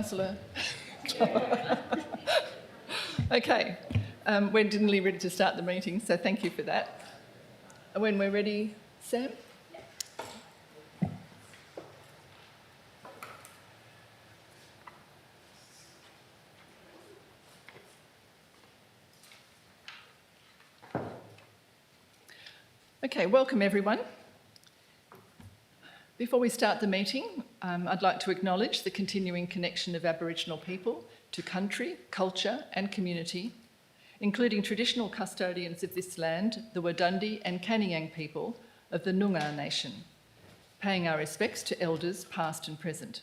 Councillor. Okay, we're nearly ready to start the meeting, so thank you for that. When we're ready, Sam? Okay, welcome everyone. Before we start the meeting, I'd like to acknowledge the continuing connection of Aboriginal people to country, culture and community, including traditional custodians of this land, the Wadundee and Kaniang people of the Noongar Nation, paying our respects to elders past and present.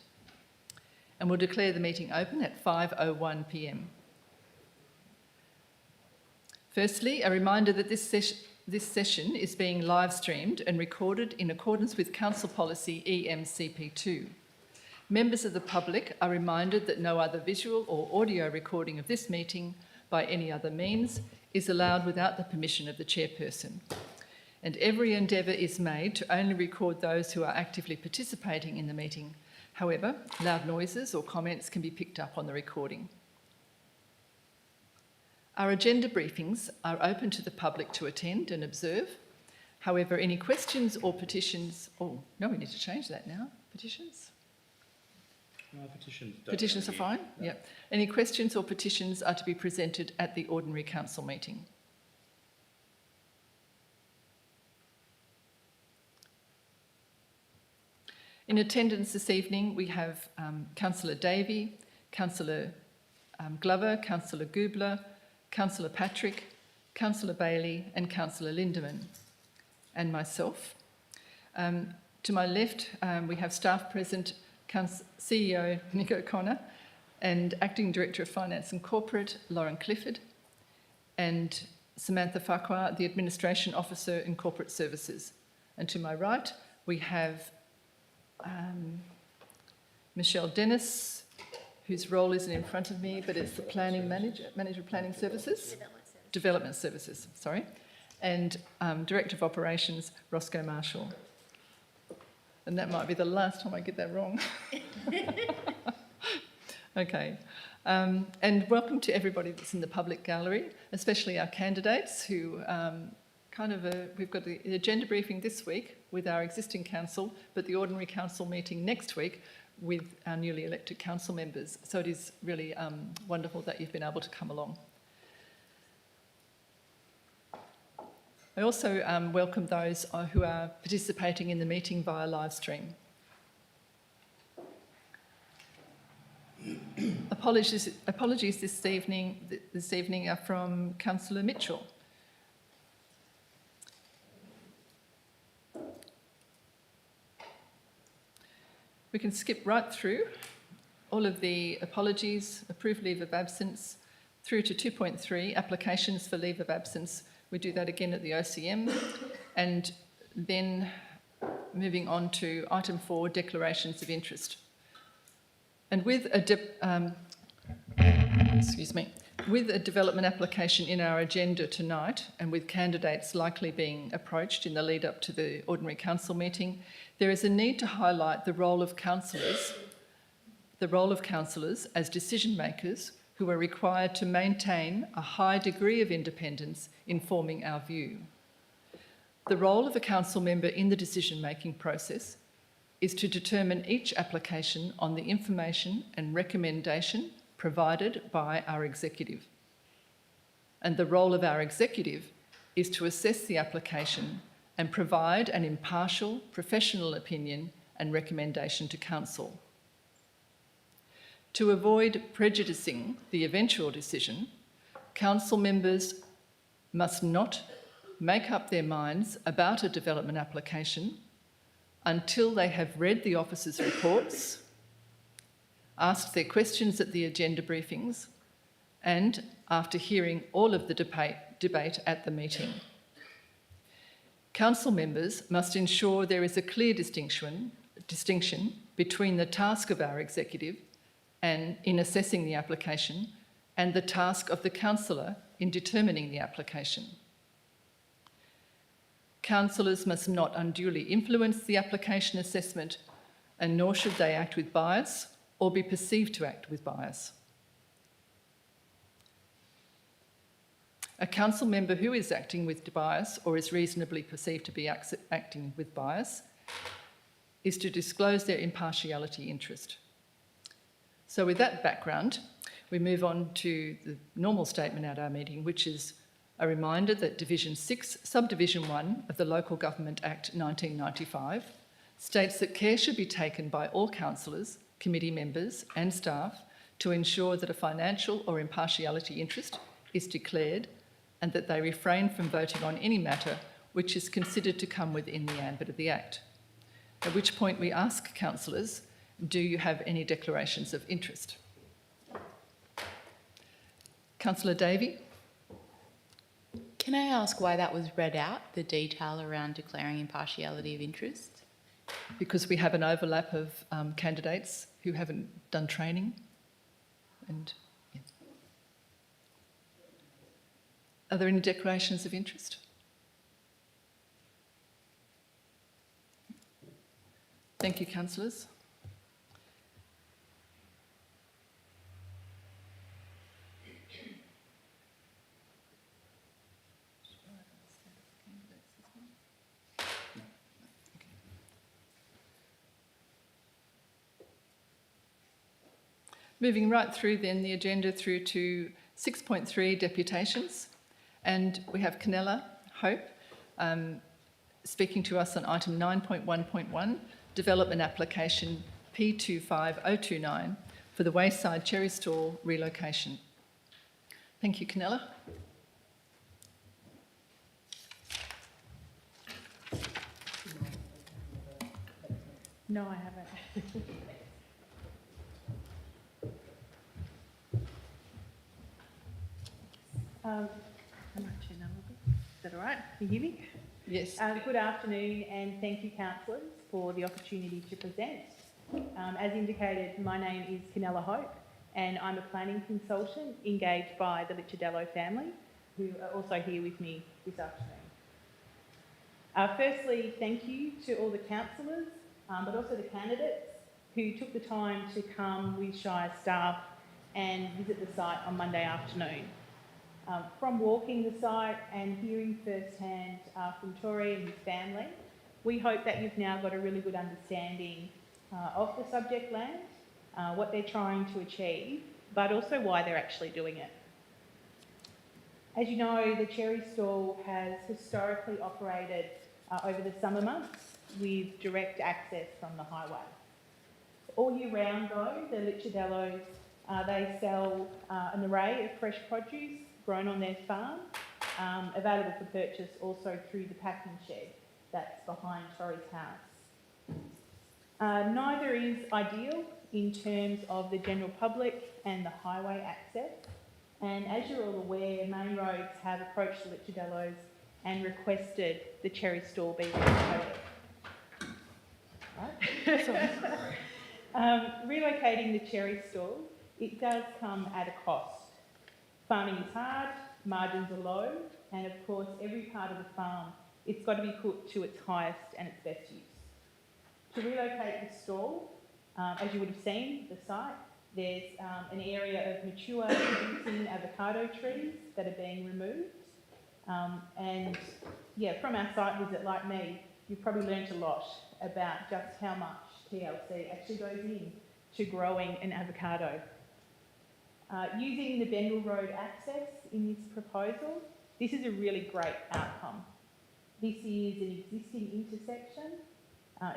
And we'll declare the meeting open at 5:01 p.m. Firstly, a reminder that this session is being live streamed and recorded in accordance with Council Policy EMCP2. Members of the public are reminded that no other visual or audio recording of this meeting by any other means is allowed without the permission of the chairperson. And every endeavour is made to only record those who are actively participating in the meeting. However, loud noises or comments can be picked up on the recording. Our agenda briefings are open to the public to attend and observe. However, any questions or petitions... Oh, no, we need to change that now. Petitions? No, petitions are fine? No. Yep. Any questions or petitions are to be presented at the Ordinary Council meeting. In attendance this evening, we have Councillor Davey, Councillor Glover, Councillor Gubler, Councillor Patrick, Councillor Bailey and Councillor Lindeman, and myself. To my left, we have staff present, CEO Nick O'Connor and Acting Director of Finance and Corporate, Lauren Clifford, and Samantha Farquhar, the Administration Officer in Corporate Services. And to my right, we have Michelle Dennis, whose role isn't in front of me, but it's the Planning Manager of Planning Services? Development Services, sorry. And Director of Operations, Roscoe Marshall. And that might be the last time I get that wrong. Okay. And welcome to everybody that's in the public gallery, especially our candidates who we've got the agenda briefing this week with our existing council, but the Ordinary Council meeting next week with our newly elected council members. So it is really wonderful that you've been able to come along. I also welcome those who are participating in the meeting via live stream. Apologies this evening are from Councillor Mitchell. We can skip right through all of the apologies, approved leave of absence, through to 2.3, applications for leave of absence. We do that again at the OCM. And then moving on to item 4, declarations of interest. And with a development application in our agenda tonight, and with candidates likely being approached in the lead up to the Ordinary Council meeting, there is a need to highlight the role of councillors as decision makers who are required to maintain a high degree of independence in forming our view. The role of a council member in the decision-making process is to determine each application on the information and recommendation provided by our executive. And the role of our executive is to assess the application and provide an impartial, professional opinion and recommendation to council. To avoid prejudicing the eventual decision, council members must not make up their minds about a development application until they have read the officer's reports, asked their questions at the agenda briefings, and after hearing all of the debate at the meeting. Council members must ensure there is a clear distinction between the task of our executive and in assessing the application and the task of the councillor in determining the application. Councillors must not unduly influence the application assessment, and nor should they act with bias or be perceived to act with bias. A council member who is acting with bias or is reasonably perceived to be acting with bias is to disclose their impartiality interest. So with that background, we move on to the normal statement at our meeting, which is a reminder that Division 6, Subdivision 1 of the Local Government Act 1995 states that care should be taken by all councillors, committee members and staff to ensure that a financial or impartiality interest is declared and that they refrain from voting on any matter which is considered to come within the ambit of the Act. At which point we ask councillors, do you have any declarations of interest? Councillor Davey? Can I ask why that was read out, the detail around declaring impartiality of interest? Because we have an overlap of candidates who haven't done training. And yeah. Are there any declarations of interest? Thank you, councillors. Moving right through then the agenda through to 6.3, deputations. And we have Canella Hope speaking to us on item 9.1.1, development application P25029 for the Wayside Cherry Stall relocation. Thank you, Canella. No, I haven't. I might turn that a little bit. Is that all right? Can you hear me? Yes. Good afternoon, and thank you, councillors, for the opportunity to present. As indicated, my name is Canella Hope, and I'm a planning consultant engaged by the Licciardello family, who are also here with me this afternoon. Firstly, thank you to all the councillors, but also the candidates who took the time to come with Shire staff and visit the site on Monday afternoon. From walking the site and hearing firsthand from Tori and his family, we hope that you've now got a really good understanding of the subject land, what they're trying to achieve, but also why they're actually doing it. As you know, the Cherry Stall has historically operated over the summer months with direct access from the highway. All year round though, the Licciardellos, they sell an array of fresh produce grown on their farm, available for purchase also through the packing shed that's behind Tori's house. Neither is ideal in terms of the general public and the highway access. And as you're all aware, Main Roads have approached the Licciardellos and requested the Cherry Stall be relocated. Relocating the Cherry Stall, it does come at a cost. Farming is hard, margins are low, and of course every part of the farm, it's got to be put to its highest and its best use. To relocate the stall, as you would have seen, the site, there's an area of mature producing avocado trees that are being removed. And yeah, from our site visit, like me, you've probably learnt a lot about just how much TLC actually goes in to growing an avocado. Using the Bengal Road access in this proposal, this is a really great outcome. This is an existing intersection.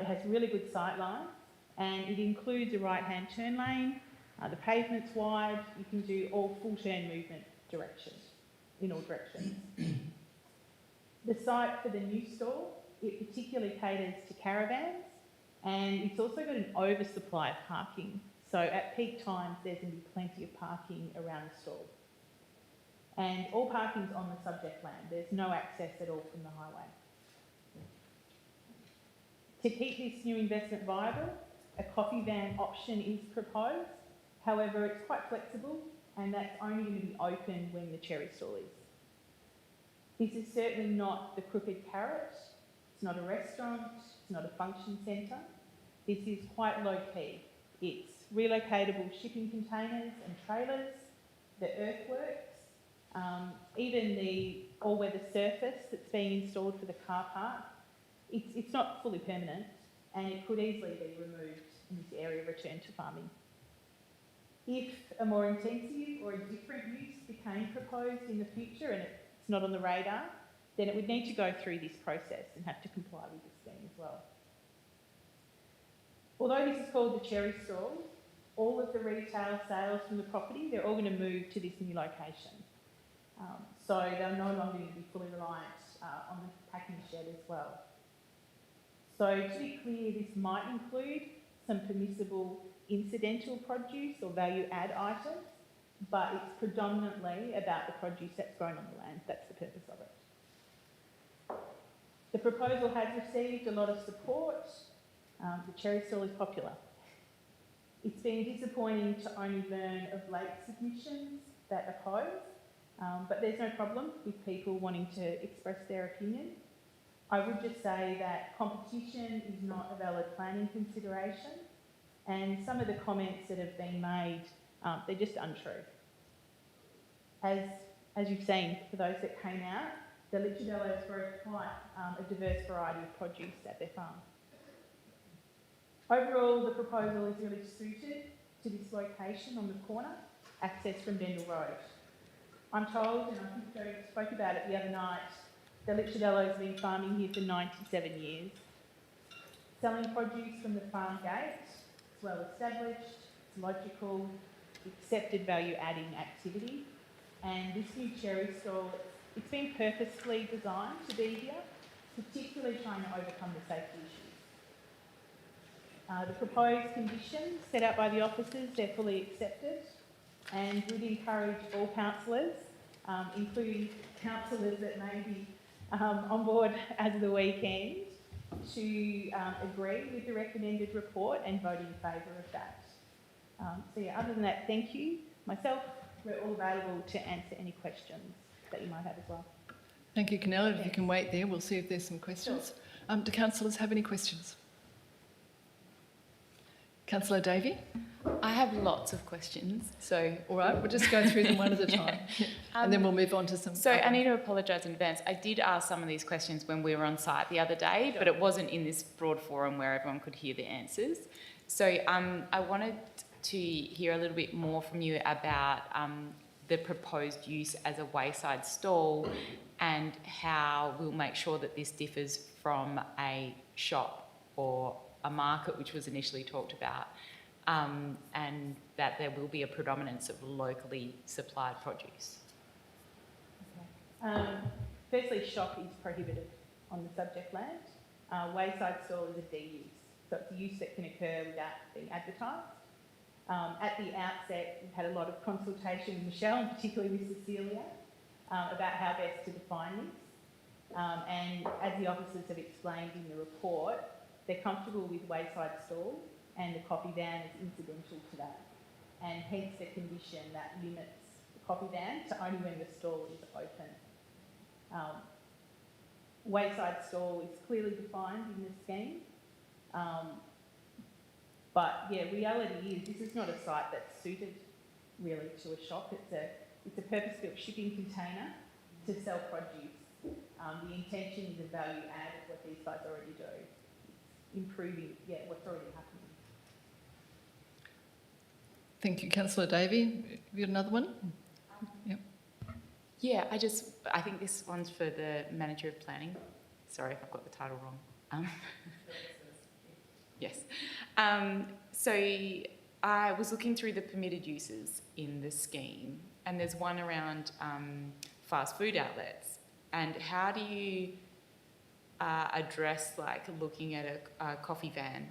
It has really good sight lines, and it includes a right-hand turn lane. The pavement's wide. You can do all full turn movement in all directions. The site for the new stall, it particularly caters to caravans, and it's also got an oversupply of parking. So at peak times, there's going to be plenty of parking around the stall. And all parking's on the subject land. There's no access at all from the highway. To keep this new investment viable, a coffee van option is proposed. However, it's quite flexible, and that's only going to be open when the Cherry Stall is. This is certainly not the Crooked Carrot. It's not a restaurant. It's not a function centre. This is quite low key. It's relocatable shipping containers and trailers, the earthworks, even the all-weather surface that's being installed for the car park. It's not fully permanent and it could easily be removed in this area returned to farming. If a more intensive or a different use became proposed in the future and it's not on the radar, then it would need to go through this process and have to comply with the scheme as well. Although this is called the cherry stall, all of the retail sales from the property, they're all going to move to this new location. So they're no longer going to be fully reliant on the packing shed as well. So to be clear, this might include some permissible incidental produce or value add items, but it's predominantly about the produce that's grown on the land. That's the purpose of it. The proposal has received a lot of support. The cherry stall is popular. It's been disappointing to only learn of late submissions that oppose, but there's no problem with people wanting to express their opinion. I would just say that competition is not a valid planning consideration, and some of the comments that have been made, they're just untrue. As you've seen, for those that came out, the Licciardellos grow quite a diverse variety of produce at their farm. Overall, the proposal is really suited to this location on the corner, access from Bendel Road. I'm told, and I think Joe spoke about it the other night, the Licciardellos have been farming here for 97 years. Selling produce from the farm gate, it's well established, it's logical, accepted value-adding activity, and this new cherry stall, it's been purposefully designed to be here, particularly trying to overcome the safety issues. The proposed conditions set out by the officers, they're fully accepted and would encourage all councillors, including councillors that may be on board as of the weekend, to agree with the recommended report and vote in favour of that. So yeah, other than that, thank you. Myself, we're all available to answer any questions that you might have as well. Thank you, Canella. If you can wait there, we'll see if there's some questions. Do councillors have any questions? Councillor Davey? I have lots of questions, so... All right, we'll just go through them one at a time. And then we'll move on to some... So I need to apologise in advance. I did ask some of these questions when we were on site the other day, but it wasn't in this broad forum where everyone could hear the answers. So I wanted to hear a little bit more from you about the proposed use as a wayside stall and how we'll make sure that this differs from a shop or a market, which was initially talked about, and that there will be a predominance of locally supplied produce. Okay. Firstly, shop is prohibited on the subject land. Wayside stall is a D use, so it's a use that can occur without being advertised. At the outset, we've had a lot of consultation with Michelle, and particularly with Cecilia, about how best to define this. And as the officers have explained in the report, they're comfortable with wayside stall and the coffee van is incidental to that. And hence the condition that limits the coffee van to only when the stall is open. Wayside stall is clearly defined in the scheme. But yeah, reality is this is not a site that's suited really to a shop. It's a purpose-built shipping container to sell produce. The intention is a value add of what these guys already do. Improving, what's already happening. Thank you. Councillor Davey, have you got another one? Yep. Yeah, I think this one's for the Manager of Planning. Sorry if I've got the title wrong. Yes. So I was looking through the permitted uses in the scheme, and there's one around fast food outlets. And how do you address looking at a coffee van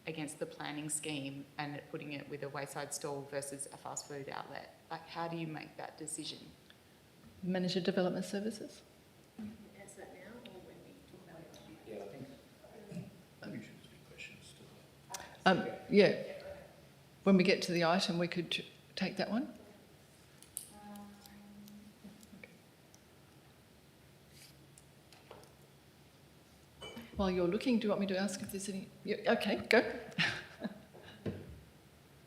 against the planning scheme and putting it with a wayside stall versus a fast food outlet? How do you make that decision? Manager Development Services? Answer that now or when we talk about it? Yeah, I think maybe should just be questions to Yeah. When we get to the item, we could take that one. While you're looking, do you want me to ask if there's any... Yeah, okay, go.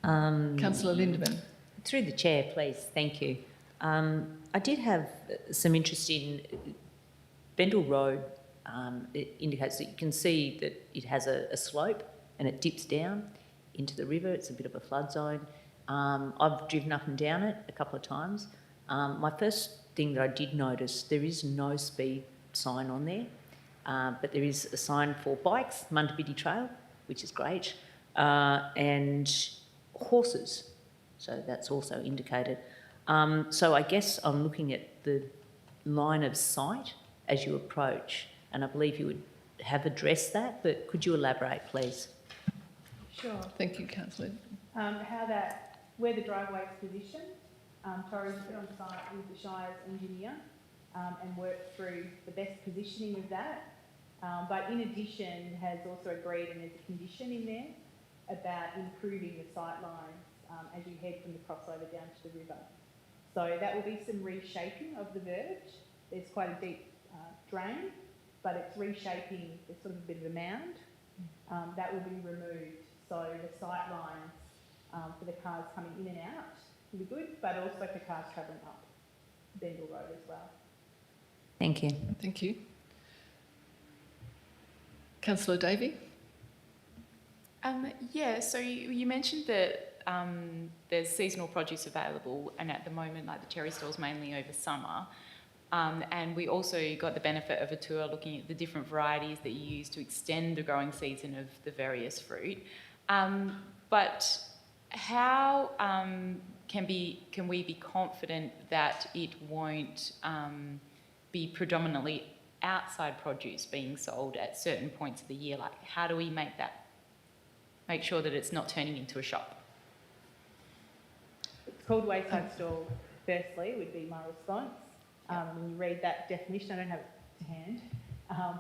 Councillor Lindemann. Through the chair, please. Thank you. I did have some interest in Bendel Road. It indicates that you can see that it has a slope and it dips down into the river. It's a bit of a flood zone. I've driven up and down it a couple of times. My first thing that I did notice, there is no speed sign on there, but there is a sign for bikes, Mundabiddi Trail, which is great, and horses. So that's also indicated. So I guess I'm looking at the line of sight as you approach, and I believe you would have addressed that, but could you elaborate, please? Sure. Thank you, Councillor. Where the driveway is positioned, Tori's been on site with the Shire's engineer and worked through the best positioning of that. But in addition, has also agreed, and there's a condition in there about improving the sight lines as you head from the crossover down to the river. So that will be some reshaping of the verge. There's quite a deep drain, but it's reshaping, there's sort of a bit of a mound. That will be removed. So the sight lines for the cars coming in and out will be good, but also for cars travelling up Bendel Road as well. Thank you. Thank you. Councillor Davey. Yeah, so you mentioned that there's seasonal produce available, and at the moment, like the cherry stalls mainly over summer. And we also got the benefit of a tour looking at the different varieties that you use to extend the growing season of the various fruit. But how can we be confident that it won't be predominantly outside produce being sold at certain points of the year? Like, how do we make sure that it's not turning into a shop? It's called wayside stall, firstly, would be my response. When you read that definition, I don't have it to hand,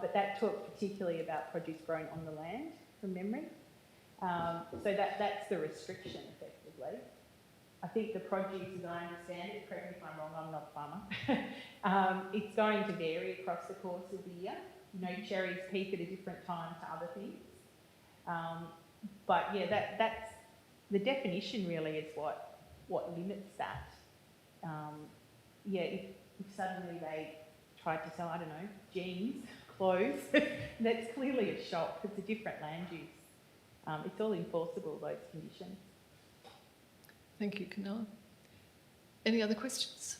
but that talked particularly about produce grown on the land, from memory. So that's the restriction, effectively. I think the produce, as I understand it, correct me if I'm wrong, I'm not a farmer, it's going to vary across the course of the year. You know, cherries peak at a different time to other things. But yeah, that's the definition really is what limits that. If suddenly they tried to sell, I don't know, jeans, clothes, that's clearly a shop. It's a different land use. It's all enforceable, those conditions. Thank you, Canella. Any other questions?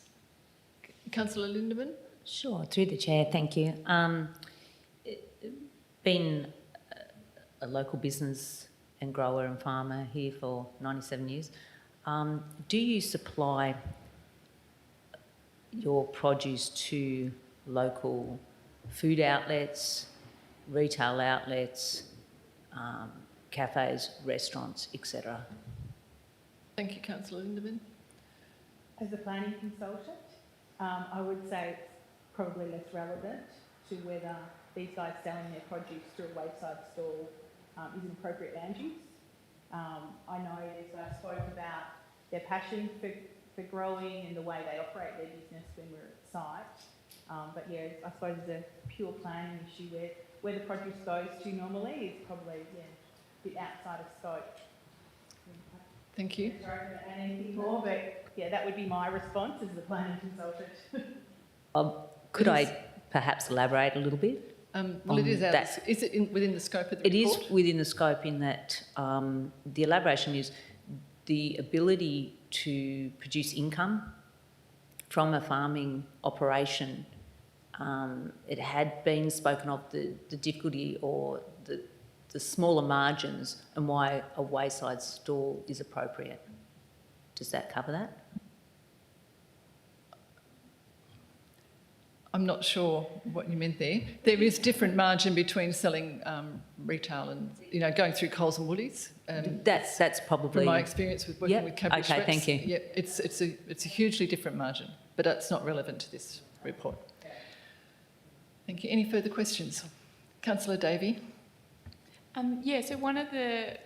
Councillor Lindemann. Sure, through the chair, thank you. Been a local business and grower and farmer here for 97 years. Do you supply your produce to local food outlets, retail outlets, cafes, restaurants, etc.? Thank you, Councillor Lindemann. As a planning consultant, I would say it's probably less relevant to whether these guys selling their produce through a wayside stall is an appropriate land use. I know these guys spoke about their passion for growing and the way they operate their business when we're at site. But yeah, I suppose it's a pure planning issue where the produce goes to normally is probably a bit outside of scope. Thank you. Sorry to add anything more, but yeah, that would be my response as the planning consultant. Could I perhaps elaborate a little bit? Well, it is is it within the scope of the report? It is within the scope in that the elaboration is the ability to produce income from a farming operation. It had been spoken of the difficulty or the smaller margins and why a wayside stall is appropriate. Does that cover that? I'm not sure what you meant there. There is different margin between selling retail and, you know, going through Coles and Woolies. That's probably... From my experience with working with Cadbury okay, thank you. Yeah, it's a hugely different margin, but that's not relevant to this report. Thank you. Any further questions? Councillor Davey. Yeah, so one of the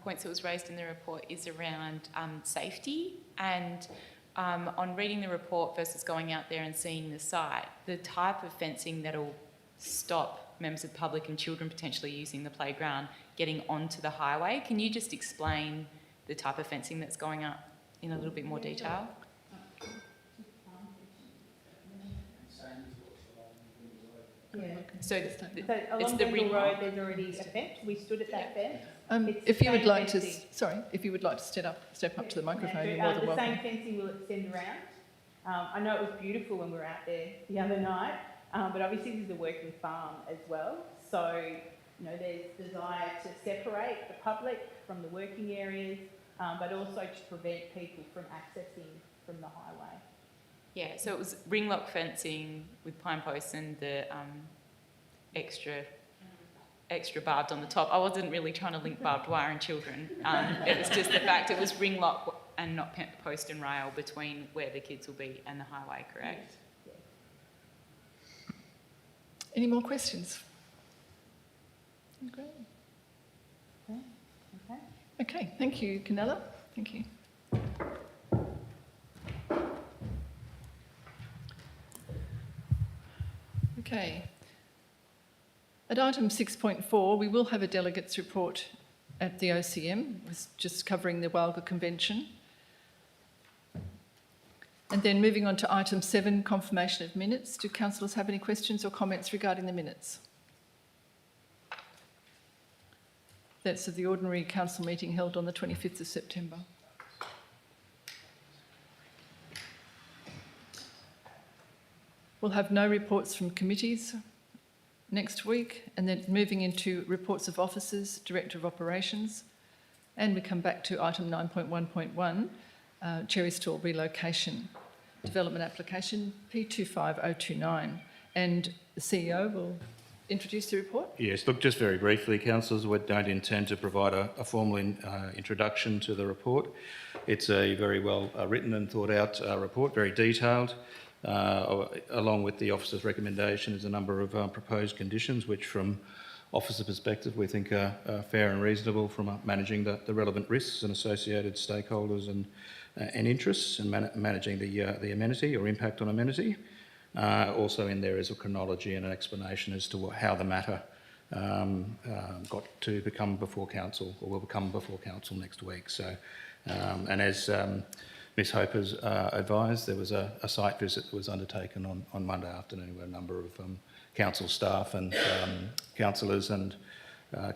points that was raised in the report is around safety, and on reading the report versus going out there and seeing the site, the type of fencing that'll stop members of the public and children potentially using the playground getting onto the highway. Can you just explain the type of fencing that's going up in a little bit more detail. Yeah. So So it's along the Bengal ring Road, lock. there's already a fence. We stood at that fence. It's If you would same like to, fencing. if you would like to step up to the microphone, Andrew, you're more than the welcome. same fencing will extend around. I know it was beautiful when we were out there the other night, but obviously this is a working farm as well. So, you know, there's desire to separate the public from the working areas, but also to prevent people from accessing from the highway. Yeah, so it was ring lock fencing with pine posts and the extra barbed on the top. I wasn't really trying to link barbed wire and children. It was just the fact it was ring lock and not post and rail between where the kids will be and the highway, correct? Any more questions? Great. Okay. Okay, thank you, Canella. Thank you. Okay. At item 6.4, we will have a delegates report at the OCM, it was just covering the Walga Convention. And then moving on to item 7, confirmation of minutes. Do councillors have any questions or comments regarding the minutes? That's of the ordinary council meeting held on the 25th of September. We'll have no reports from committees next week, and then moving into reports of officers, Director of Operations, and we come back to item 9.1.1, Cherry Stall relocation development application P25029, and the CEO will introduce the report. Yes, look, just very briefly, councillors, we don't intend to provide a formal introduction to the report. It's a very well written and thought out report, very detailed. Along with the officer's recommendation is a number of proposed conditions which from officer perspective we think are fair and reasonable from managing the relevant risks and associated stakeholders and interests and managing the amenity or impact on amenity. Also in there is a chronology and an explanation as to how the matter got to become before council, or will become before council next week. So, and as Ms Hope has advised, there was a site visit that was undertaken on Monday afternoon where a number of council staff and councillors and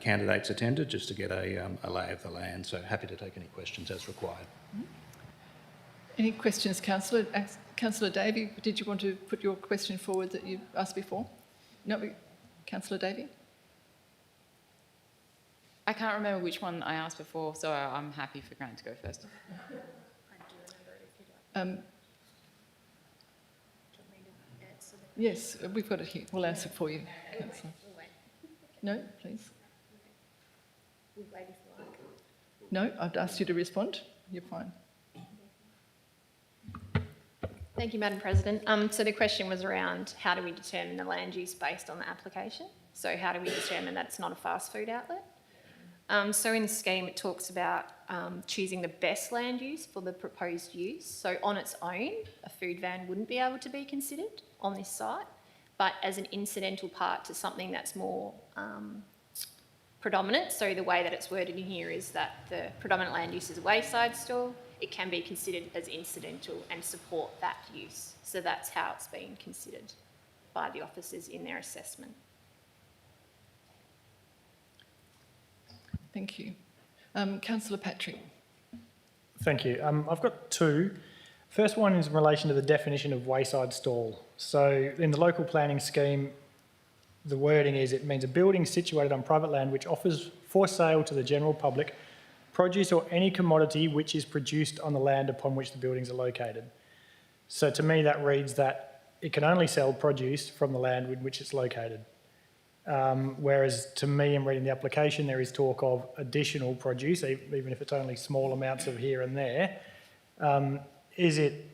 candidates attended just to get a lay of the land. So happy to take any questions as required. Any questions, Councillor? Councillor Davey, did you want to put your question forward that you asked before? No, Councillor Davey? I can't remember which one I asked before, so I'm happy for Grant to go first. I do remember it if you'd like. Do you want me to answer the Yes, we've got it here. We'll answer for you, We'll Councillor. wait. No, please. We'll wait if you like. No, I've asked you to respond. You're fine. Thank you, Madam President. So the question was around how do we determine the land use based on the application? So how do we determine that it's not a fast food outlet? So in the scheme, it talks about choosing the best land use for the proposed use. So on its own, a food van wouldn't be able to be considered on this site, but as an incidental part to something that's more predominant. So the way that it's worded in here is that the predominant land use is a wayside stall. It can be considered as incidental and support that use. So that's how it's been considered by the officers in their assessment. Thank you. Councillor Patrick. Thank you. I've got two. First one is in relation to the definition of wayside stall. So in the local planning scheme, the wording is it means a building situated on private land which offers for sale to the general public produce or any commodity which is produced on the land upon which the buildings are located. So to me that reads that it can only sell produce from the land in which it's located. Whereas to me, in reading the application, there is talk of additional produce, even if it's only small amounts of here and there. Is it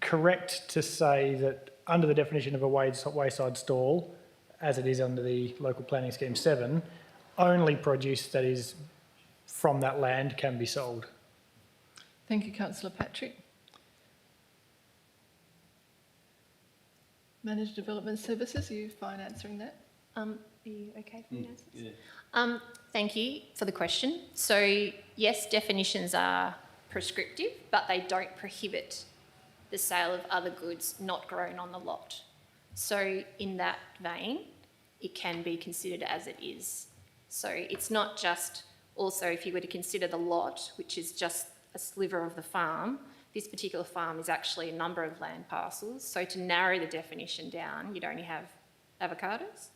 correct to say that under the definition of a wayside stall, as it is under the local planning scheme 7, only produce that is from that land can be sold? Thank you, Councillor Patrick. Managed Development Services, are you fine answering that? Are you okay for me to answer this? Thank you for the question. So yes, definitions are prescriptive, but they don't prohibit the sale of other goods not grown on the lot. So in that vein, it can be considered as it is. So it's not just also if you were to consider the lot, which is just a sliver of the farm, this particular farm is actually a number of land parcels. So to narrow the definition down, you'd only have avocados,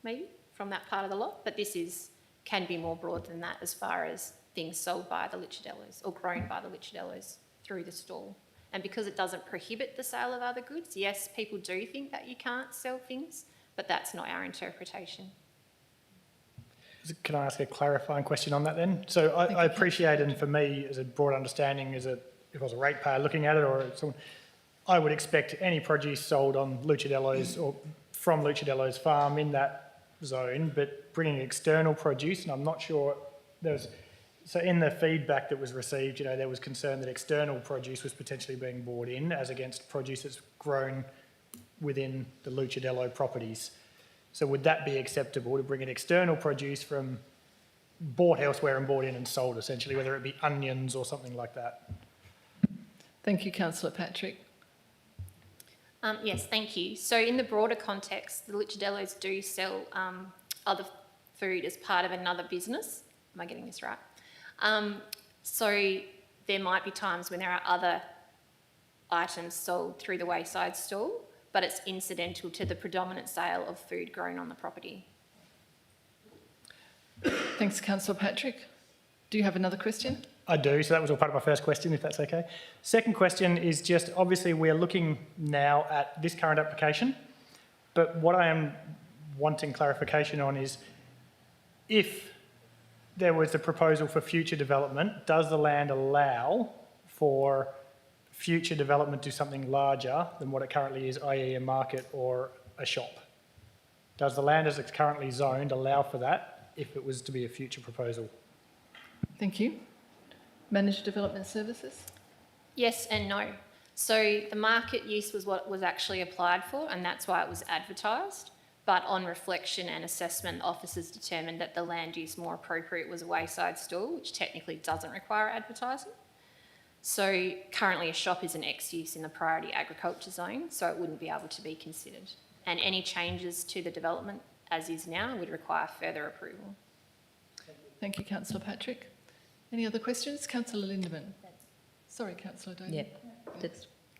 maybe, from that part of the lot. But this can be more broad than that as far as things sold by the Licciardellos or grown by the Licciardellos through the stall. And because it doesn't prohibit the sale of other goods, yes, people do think that you can't sell things, but that's not our interpretation. Can I ask a clarifying question on that then? So I appreciate, and for me, as a broad understanding, if I was a ratepayer looking at it or someone, I would expect any produce sold on Licciardello's or from Licciardello's farm in that zone, but bringing external produce, and I'm not sure so in the feedback that was received, there was concern that external produce was potentially being brought in as against produce that's grown within the Licciardello properties. So would that be acceptable to bring in external produce from bought elsewhere and brought in and sold essentially, whether it be onions or something like that? Thank you, Councillor Patrick. Yes, thank you. So in the broader context, the Licciardellos do sell other food as part of another business. Am I getting this right? So there might be times when there are other items sold through the wayside stall, but it's incidental to the predominant sale of food grown on the property. Thanks, Councillor Patrick. Do you have another question? I do, so that was all part of my first question, if that's okay. Second question is just, obviously we're looking now at this current application, but what I am wanting clarification on is if there was a proposal for future development, does the land allow for future development to something larger than what it currently is, i.e. a market or a shop? Does the land as it's currently zoned allow for that if it was to be a future proposal? Thank you. Manager Development Services? Yes and no. So the market use was what was actually applied for, and that's why it was advertised. But on reflection and assessment, officers determined that the land use more appropriate was a wayside stall, which technically doesn't require advertising. So currently a shop is an X use in the priority agriculture zone, so it wouldn't be able to be considered. And any changes to the development as is now would require further approval. Thank you, Councillor Patrick. Any other questions? Councillor Lindeman. Sorry, Councillor Daly. Yeah,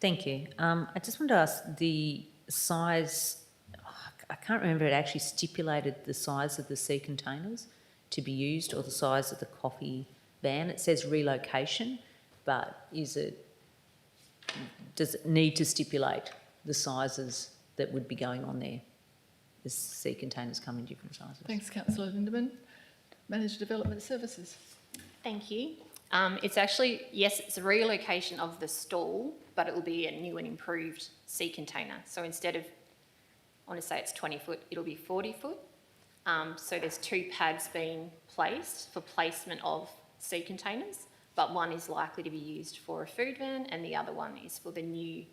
thank you. I just wanted to ask the size. I can't remember it actually stipulated the size of the sea containers to be used or the size of the coffee van. It says relocation, but does it need to stipulate the sizes that would be going on there? The sea containers come in different sizes. Thanks, Councillor Lindeman. Manager Development Services. Thank you. It's actually, yes, it's a relocation of the stall, but it will be a new and improved sea container. So instead of, I want to say it's 20 foot, it'll be 40 foot. So there's 2 pads being placed for placement of sea containers, but one is likely to be used for a food van and the other one is for the new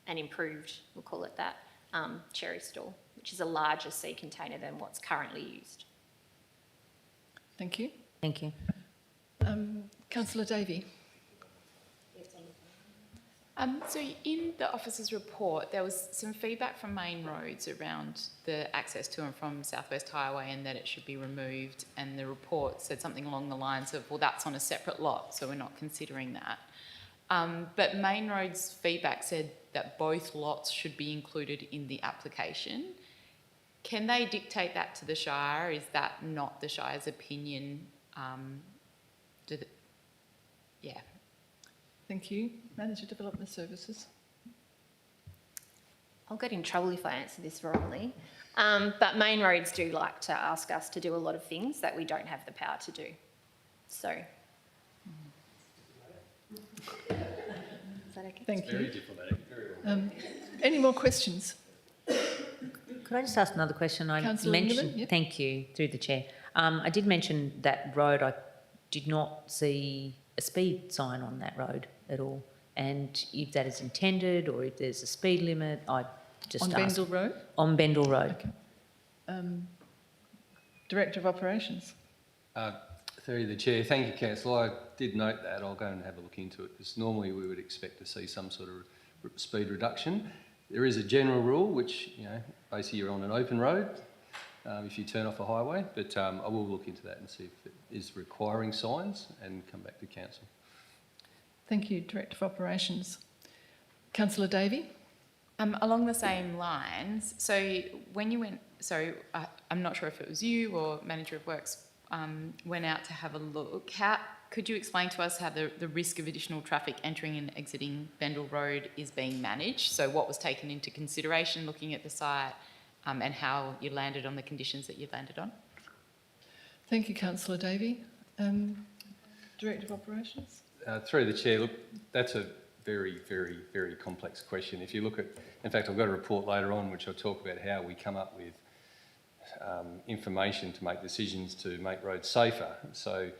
and improved, we'll call it that, cherry stall, which is a larger sea container than what's currently used. Thank you. Thank you. Councillor Davey. So in the officer's report, there was some feedback from Main Roads around the access to and from South West Highway and that it should be removed, and the report said something along the lines of, well, that's on a separate lot, so we're not considering that. But Main Roads' feedback said that both lots should be included in the application. Can they dictate that to the Shire? Is that not the Shire's opinion? Yeah. Thank you. Manager Development Services. I'll get in trouble if I answer this wrongly, but Main Roads do like to ask us to do a lot of things that we don't have the power to do. So, is that okay? Thank you. Any more questions? Could I just ask another question? I Councillor mentioned, Lindeman, yeah. Thank you, through the chair. I did mention that road. I did not see a speed sign on that road at all. And if that is intended or if there's a speed limit, I just On asked. Bendel Road? On Bendel Road. Okay. Director of Operations. Through the Chair, thank you, Councillor. I did note that. I'll go and have a look into it, because normally we would expect to see some sort of speed reduction. There is a general rule, which, you know, basically you're on an open road if you turn off a highway, but I will look into that and see if it is requiring signs and come back to Council. Thank you, Director of Operations. Councillor Davey. Along the same lines, so when you went, I'm not sure if it was you or Manager of Works went out to have a look. Could you explain to us how the risk of additional traffic entering and exiting Bendel Road is being managed? So what was taken into consideration looking at the site and how you landed on the conditions that you landed on? Thank you, Councillor Davey. Director of Operations. Through the Chair, look, that's a very, very, very complex question. If you look at, in fact, I've got a report later on which I'll talk about how we come up with information to make decisions to make roads safer. So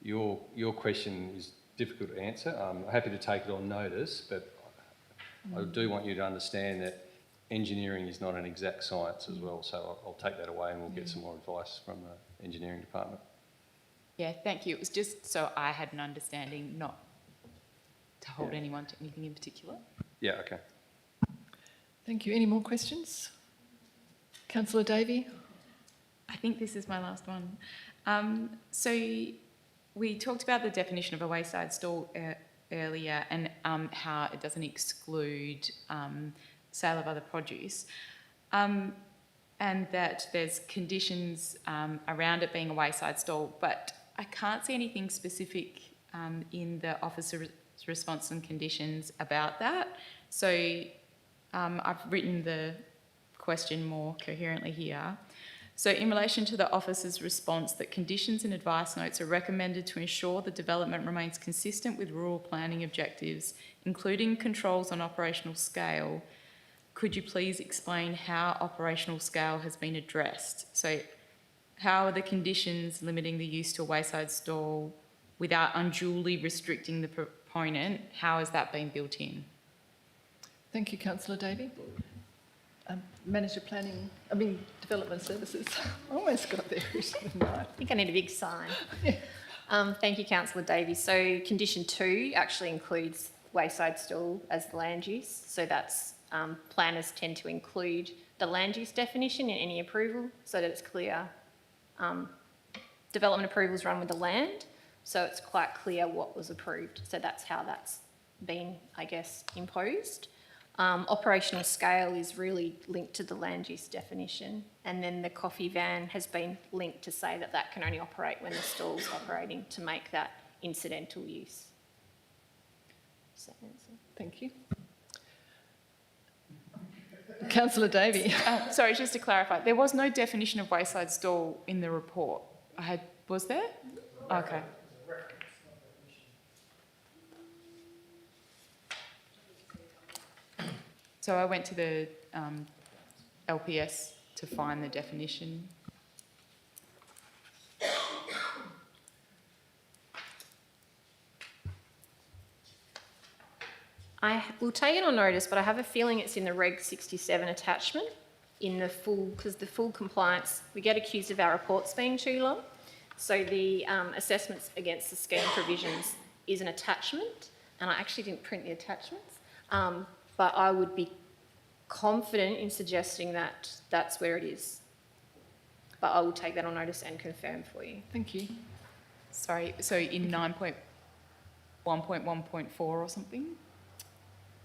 your question is difficult to answer. I'm happy to take it on notice, but I do want you to understand that engineering is not an exact science as well. So I'll take that away and we'll get some more advice from the engineering department. Yeah, thank you. It was just so I had an understanding, not to hold anyone to anything in particular. Yeah, okay. Thank you. Any more questions? Councillor Davey. I think this is my last one. So we talked about the definition of a wayside stall earlier and how it doesn't exclude sale of other produce, and that there's conditions around it being a wayside stall, but I can't see anything specific in the officer's response and conditions about that. So I've written the question more coherently here. So in relation to the officer's response that conditions and advice notes are recommended to ensure the development remains consistent with rural planning objectives, including controls on operational scale, could you please explain how operational scale has been addressed? So how are the conditions limiting the use to a wayside stall without unduly restricting the proponent? How has that been built in? Thank you, Councillor Davey. Development Services. I almost got there. I think I need a big sign. Thank you, Councillor Davey. So condition 2 actually includes wayside stall as the land use. So that's planners tend to include the land use definition in any approval so that it's clear. Development approvals run with the land, so it's quite clear what was approved. So that's how that's been, I guess, imposed. Operational scale is really linked to the land use definition, and then the coffee van has been linked to say that that can only operate when the stall's operating to make that incidental use. Does that answer? Thank you. Councillor Davey. Sorry, just to clarify, there was no definition of wayside stall in the report. Was there? Okay. So I went to the LPS to find the definition. I will take it on notice, but I have a feeling it's in the Reg 67 attachment in the full, because the full compliance, we get accused of our reports being too long. So the assessments against the scheme provisions is an attachment, and I actually didn't print the attachments, but I would be confident in suggesting that that's where it is. But I will take that on notice and confirm for you. Thank you. Sorry, so in 9.1.1.4 or something?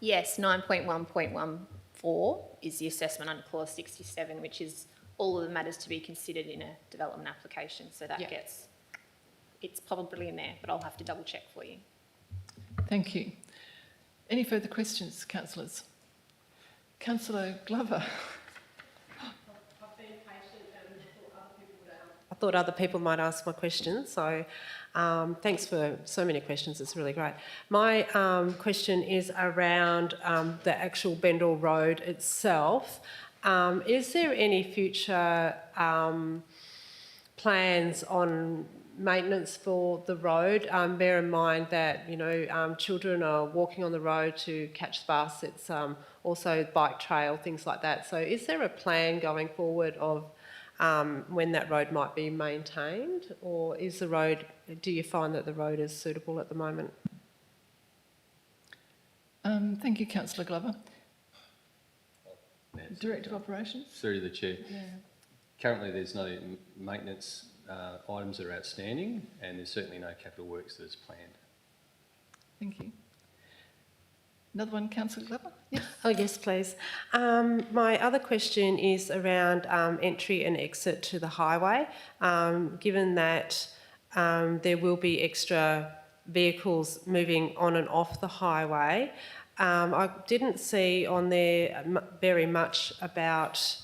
Yes, 9.1.14 is the assessment under clause 67, which is all of the matters to be considered in a development application. So that gets, it's probably in there, but I'll have to double check for you. Thank you. Any further questions, councillors? Councillor Glover. I thought other people might ask my questions, so thanks for so many questions, it's really great. My question is around the actual Bendel Road itself. Is there any future plans on maintenance for the road? Bear in mind that, you know, children are walking on the road to catch the bus. It's also bike trail, things like that. So is there a plan going forward of when that road might be maintained? Or is the road, do you find that the road is suitable at the moment? Thank you, councillor Glover. Director of Operations? Through to the Chair. Yeah. Currently, there's no maintenance items that are outstanding, and there's certainly no capital works that is planned. Thank you. Another one, councillor Glover? Yes. Oh, yes, please. My other question is around entry and exit to the highway. Given that there will be extra vehicles moving on and off the highway, I didn't see on there very much about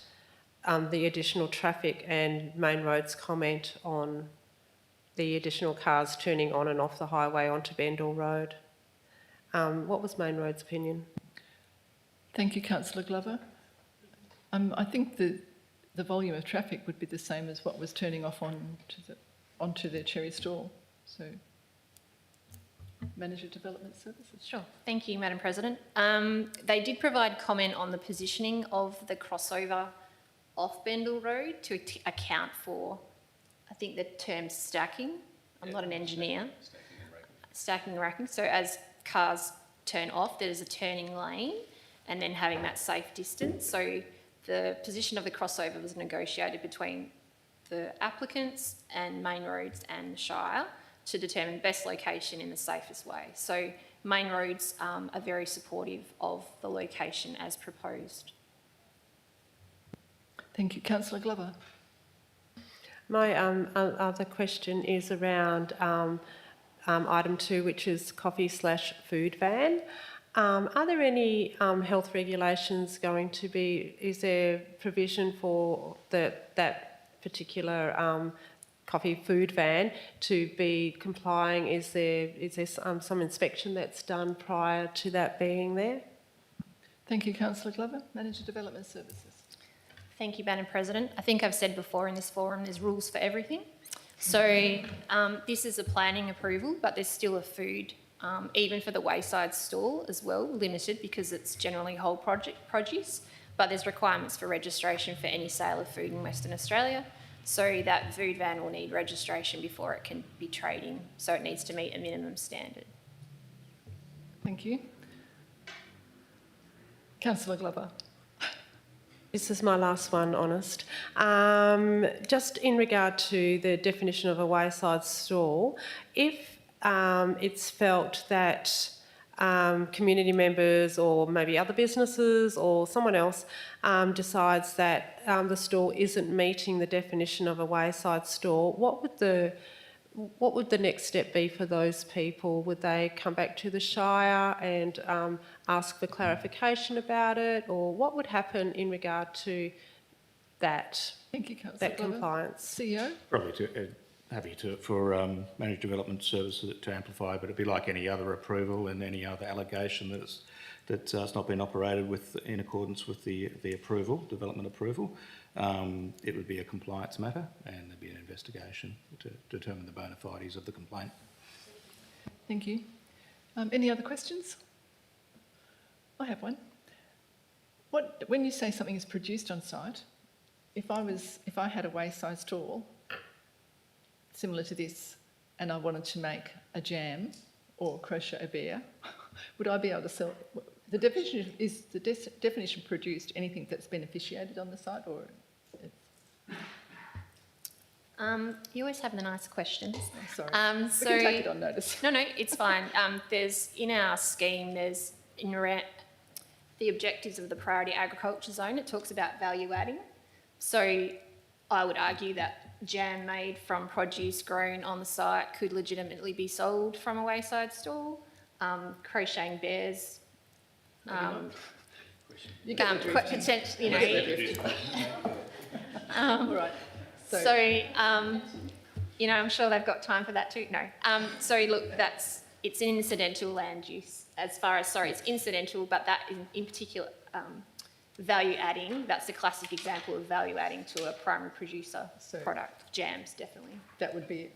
the additional traffic and Main Road's comment on the additional cars turning on and off the highway onto Bendall Road. What was Main Road's opinion? Thank you, councillor Glover. I think the volume of traffic would be the same as what was turning off onto the Cherry Stall. So, Manager Development Services. Sure. Thank you, Madam President. They did provide comment on the positioning of the crossover off Bendall Road to account for, I think, the term stacking. I'm not an engineer. Stacking and racking. So as cars turn off, there's a turning lane and then having that safe distance. So the position of the crossover was negotiated between the applicants and Main Roads and Shire to determine best location in the safest way. So Main Roads are very supportive of the location as proposed. Thank you, councillor Glover. My other question is around item 2, which is coffee/food van. Are there any health regulations going to be, is there provision for that particular coffee food van to be complying? Is there some inspection that's done prior to that being there? Thank you, councillor Glover. Manager Development Services. Thank you, Madam President. I think I've said before in this forum, there's rules for everything. So this is a planning approval, but there's still a food, even for the wayside stall as well, limited because it's generally whole produce, but there's requirements for registration for any sale of food in Western Australia. So that food van will need registration before it can be trading, so it needs to meet a minimum standard. Thank you. Councillor Glover. This is my last one, honest. Just in regard to the definition of a wayside stall, if it's felt that community members or maybe other businesses or someone else decides that the stall isn't meeting the definition of a wayside stall, what would the next step be for those people? Would they come back to the Shire and ask for clarification about it, or what would happen in regard to that? Thank you, councillor That Glover. compliance. CEO. Probably for Managed Development Services to amplify, but it'd be like any other approval and any other allegation that's not been operated with in accordance with the development approval. It would be a compliance matter and there'd be an investigation to determine the bona fides of the complaint. Thank you. Any other questions? I have one. When you say something is produced on site, if I had a wayside stall similar to this and I wanted to make a jam or crochet a beer, would I be able to sell? The definition produced anything that's beneficiated on the site, or? You always have the nice questions. Sorry. Um, We can take it on notice. No, it's fine. There's in our scheme, there's in around the objectives of the priority agriculture zone, it talks about value adding. So I would argue that jam made from produce grown on the site could legitimately be sold from a wayside stall. Crocheting bears, You get the drift. potentially, you You get the know. drift. All right. So, I'm sure they've got time for that too. No. So look, it's an incidental land use it's incidental, but that in particular, value adding, that's the classic example of value adding to a primary producer So- product. Jams, definitely. That would be,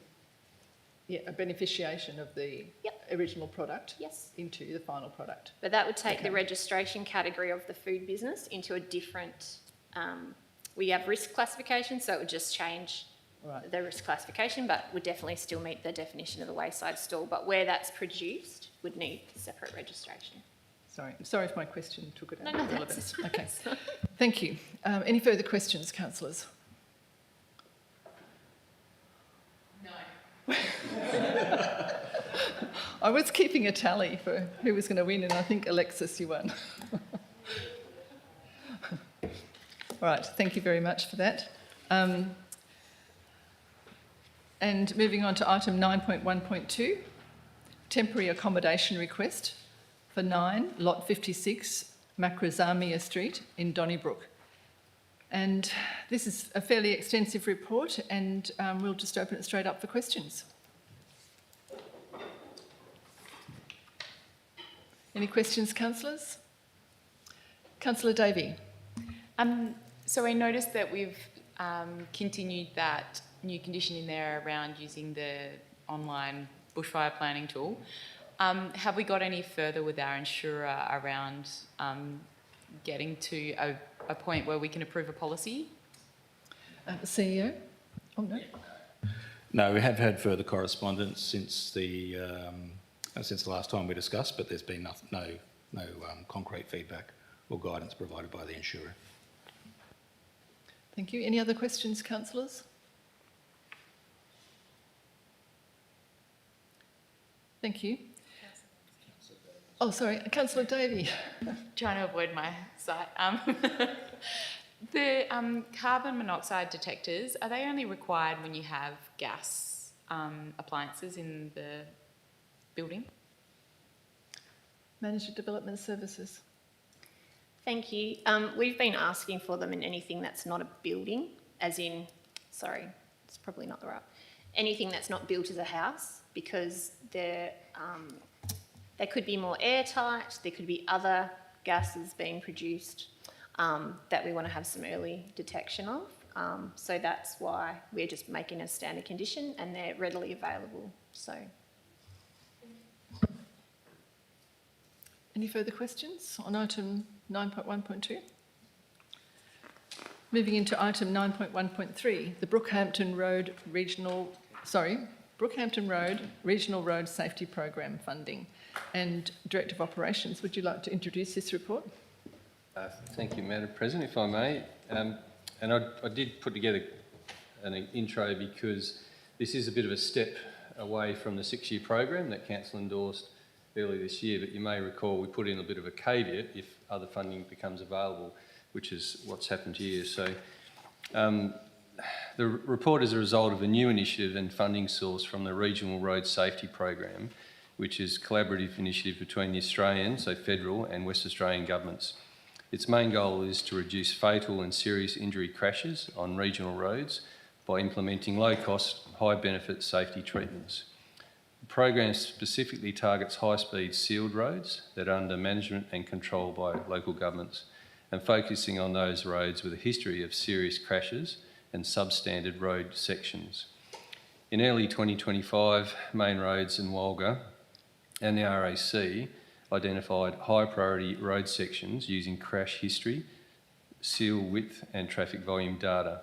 a beneficiation of the original product Yes. into the final product. But that would take Okay. the registration category of the food business into a different we have risk classification, so it would just change Right. the risk classification, but would definitely still meet the definition of the wayside stall. But where that's produced would need separate registration. Sorry if my question took it out No, of no, relevance. Okay, thank you. Any further questions, councillors? No. I was keeping a tally for who was going to win, and I think Alexis, you won. All right, thank you very much for that. And moving on to item 9.1.2, temporary accommodation request for 9, lot 56, Makrazamia Street in Donnybrook. And this is a fairly extensive report, and we'll just open it straight up for questions. Any questions, councillors? Councillor Davey. So I noticed that we've continued that new condition in there around using the online bushfire planning tool. Have we got any further with our insurer around getting to a point where we can approve a policy? CEO? Oh, no. No, we have had further correspondence since the last time we discussed, but there's been no concrete feedback or guidance provided by the insurer. Thank you. Any other questions, councillors? Thank you. Oh, sorry, Councillor Davey. Trying to avoid my sight. The carbon monoxide detectors, are they only required when you have gas appliances in the building? Manager Development Services. Thank you. We've been asking for them in anything that's not a building, as in, sorry, it's probably not the right, anything that's not built as a house, because they could be more airtight, there could be other gases being produced that we want to have some early detection of. So that's why we're just making a standard condition, and they're readily available. So, any further questions on item 9.1.2? Moving into item 9.1.3, the Brookhampton Road Regional Road Safety Program funding. And Director of Operations, would you like to introduce this report? Thank you, Madam President, if I may. And I did put together an intro because this is a bit of a step away from the 6-year program that Council endorsed earlier this year, but you may recall we put in a bit of a caveat if other funding becomes available, which is what's happened here. So the report is a result of a new initiative and funding source from the Regional Road Safety Program, which is a collaborative initiative between the Australian, so federal, and West Australian governments. Its main goal is to reduce fatal and serious injury crashes on regional roads by implementing low-cost, high-benefit safety treatments. The program specifically targets high-speed sealed roads that are under management and control by local governments, and focusing on those roads with a history of serious crashes and substandard road sections. In early 2025, Main Roads and Walga and the RAC identified high priority road sections using crash history, seal width and traffic volume data.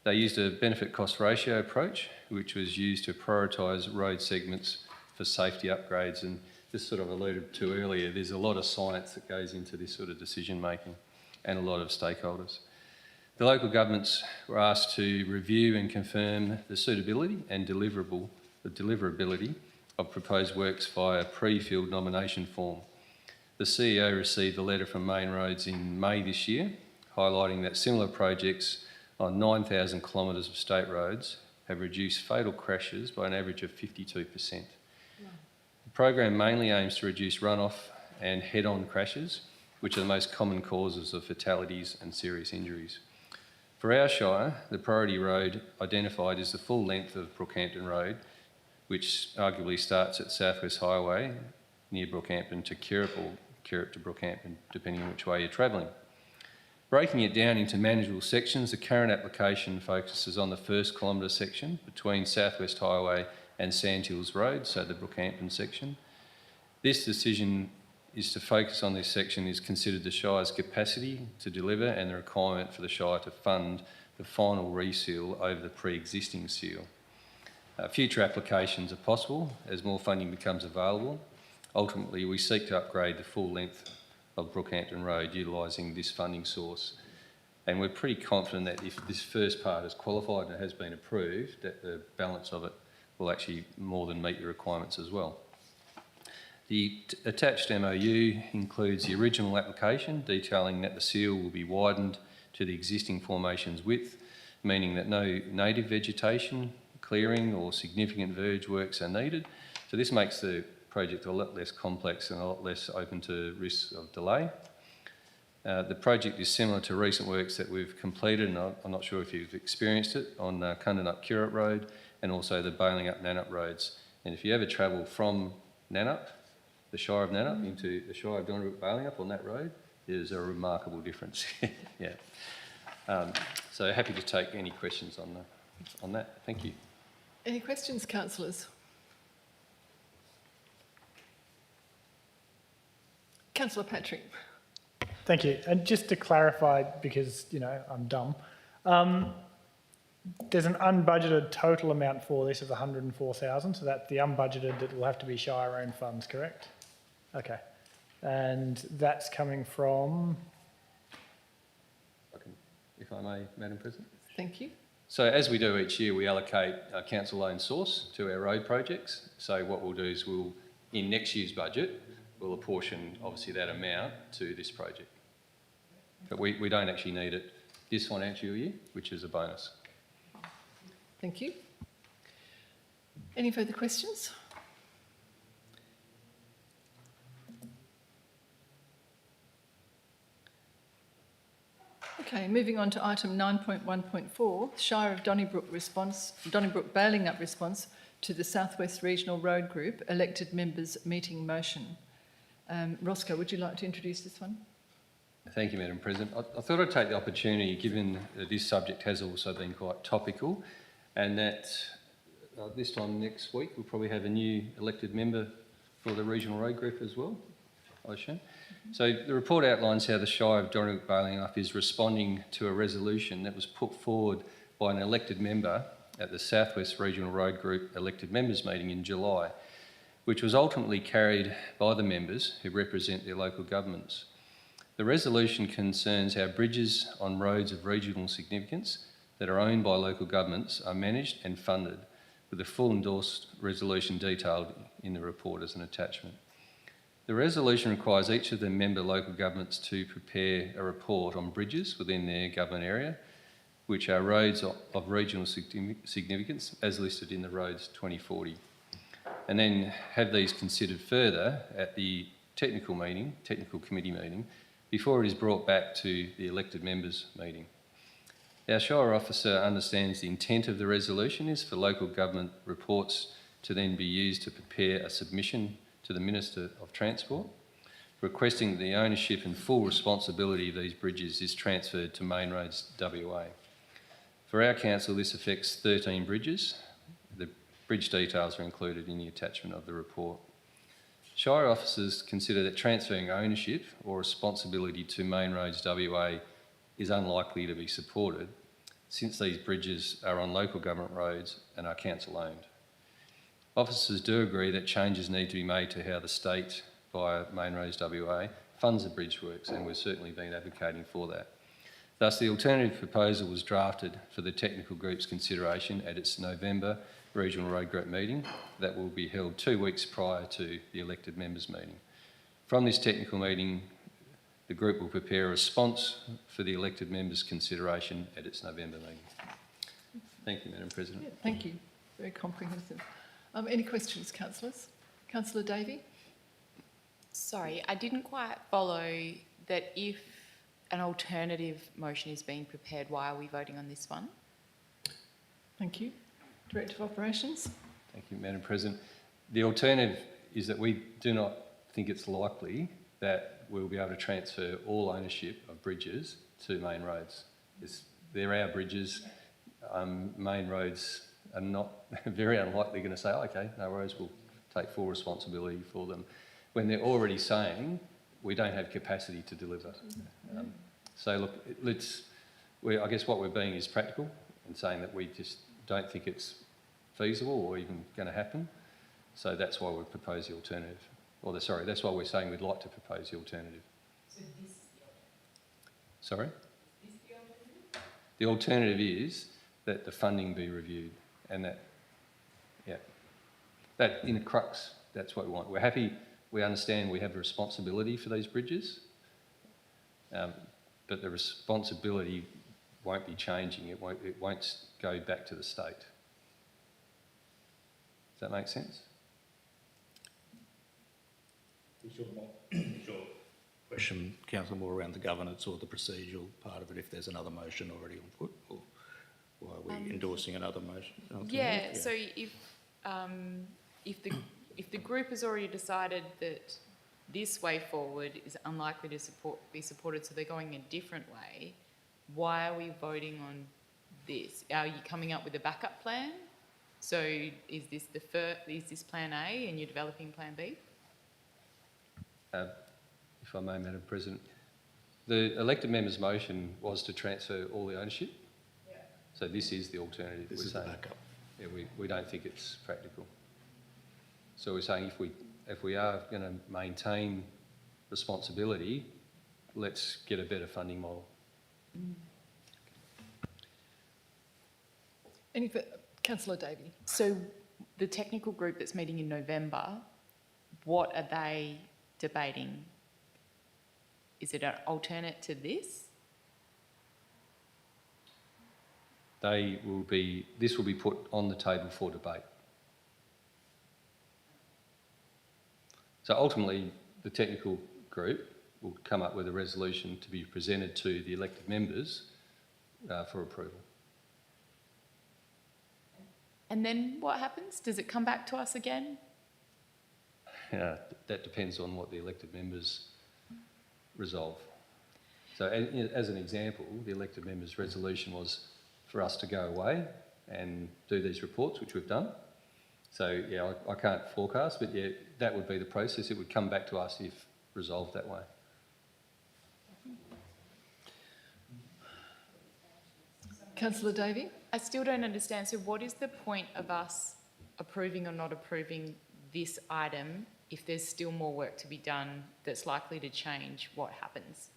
They used a benefit cost ratio approach, which was used to prioritise road segments for safety upgrades. And this sort of alluded to earlier, there's a lot of science that goes into this sort of decision making and a lot of stakeholders. The local governments were asked to review and confirm the suitability and deliverability of proposed works via pre-filled nomination form. The CEO received a letter from Main Roads in May this year, highlighting that similar projects on 9,000 kilometres of state roads have reduced fatal crashes by an average of 52%. The program mainly aims to reduce runoff and head-on crashes, which are the most common causes of fatalities and serious injuries. For our Shire, the priority road identified is the full length of Brookhampton Road, which arguably starts at South West Highway near Brookhampton to Kirrip or Kirrip to Brookhampton, depending on which way you're travelling. Breaking it down into manageable sections, the current application focuses on the first kilometre section between South West Highway and Sandhills Road, so the Brookhampton section. This decision is to focus on this section is considered the Shire's capacity to deliver and the requirement for the Shire to fund the final reseal over the pre-existing seal. Future applications are possible as more funding becomes available. Ultimately, we seek to upgrade the full length of Brookhampton Road utilising this funding source. And we're pretty confident that if this first part is qualified and has been approved, that the balance of it will actually more than meet the requirements as well. The attached MOU includes the original application detailing that the seal will be widened to the existing formation's width, meaning that no native vegetation, clearing or significant verge works are needed. So this makes the project a lot less complex and a lot less open to risk of delay. The project is similar to recent works that we've completed, and I'm not sure if you've experienced it, on Cundanup Curragh Road and also the Bailing Up Nannup roads. And if you ever travel from Nannup, the Shire of Nannup, into the Shire of Donnybrook Bailing Up on that road, there's a remarkable difference. Yeah. So happy to take any questions on that. Thank you. Any questions, councillors? Councillor Patrick. Thank you. And just to clarify, because, you know, I'm dumb, there's an unbudgeted total amount for this of 104,000, so that's the unbudgeted that will have to be Shire-owned funds, correct? Okay. And that's coming from? If I may, Madam President. Thank you. So as we do each year, we allocate a council-owned source to our road projects. So what we'll do is we'll, in next year's budget, we'll apportion obviously that amount to this project. But we don't actually need it this financial year, which is a bonus. Thank you. Any further questions? Okay, moving on to item 9.1.4, Shire of Donnybrook Bailing Up response to the South West Regional Road Group elected members meeting motion. Roscoe, would you like to introduce this one? Thank you, Madam President. I thought I'd take the opportunity, given that this subject has also been quite topical, and that this time next week we'll probably have a new elected member for the Regional Road Group as well, I assume. So the report outlines how the Shire of Donnybrook Bailing Up is responding to a resolution that was put forward by an elected member at the South West Regional Road Group elected members meeting in July, which was ultimately carried by the members who represent their local governments. The resolution concerns how bridges on roads of regional significance that are owned by local governments are managed and funded, with a full endorsed resolution detailed in the report as an attachment. The resolution requires each of the member local governments to prepare a report on bridges within their government area, which are roads of regional significance as listed in the Roads 2040, and then have these considered further at the technical committee meeting, before it is brought back to the elected members meeting. Our Shire officer understands the intent of the resolution is for local government reports to then be used to prepare a submission to the Minister of Transport, requesting the ownership and full responsibility of these bridges is transferred to Main Roads WA. For our council, this affects 13 bridges. The bridge details are included in the attachment of the report. Shire officers consider that transferring ownership or responsibility to Main Roads WA is unlikely to be supported, since these bridges are on local government roads and are council-owned. Officers do agree that changes need to be made to how the state, via Main Roads WA, funds the bridge works, and we've certainly been advocating for that. Thus, the alternative proposal was drafted for the technical group's consideration at its November Regional Road Group meeting that will be held 2 weeks prior to the elected members meeting. From this technical meeting, the group will prepare a response for the elected members' consideration at its November meeting. Thank you, Madam President. Yeah, thank you. Very comprehensive. Any questions, councillors? Councillor Davey? Sorry, I didn't quite follow that. If an alternative motion is being prepared, why are we voting on this one? Thank you. Director of Operations? Thank you, Madam President. The alternative is that we do not think it's likely that we'll be able to transfer all ownership of bridges to Main Roads. They're our bridges. Main Roads are not very unlikely going to say, okay, no worries, we'll take full responsibility for them, when they're already saying we don't have capacity to deliver. So look, I guess what we're being is practical and saying that we just don't think it's feasible or even going to happen. So that's why we propose the alternative. That's why we're saying we'd like to propose the alternative. Sorry? The alternative is that the funding be reviewed and that in a crux, that's what we want. We're happy, we understand we have a responsibility for these bridges, but the responsibility won't be changing. It won't go back to the state. Does that make sense? Question, Councillor, more around the governance or the procedural part of it, if there's another motion already on foot, or why are we endorsing another motion? Yeah, so if the group has already decided that this way forward is unlikely to be supported, so they're going a different way, why are we voting on this? Are you coming up with a backup plan? So is this plan A and you're developing plan B? If I may, Madam President, the elected member's motion was to transfer all the ownership. Yeah. So this is the alternative. This is the backup. Yeah, we don't think it's practical. So we're saying if we are going to maintain responsibility, let's get a better funding model. Councillor Davey. So the technical group that's meeting in November, what are they debating? Is it an alternate to this? This will be put on the table for debate. So ultimately, the technical group will come up with a resolution to be presented to the elected members for approval. And then what happens? Does it come back to us again? That depends on what the elected members resolve. So as an example, the elected members' resolution was for us to go away and do these reports, which we've done. So yeah, I can't forecast, but yeah, that would be the process. It would come back to us if resolved that way. Councillor Davey? I still don't understand. So what is the point of us approving or not approving this item if there's still more work to be done that's likely to change what happens?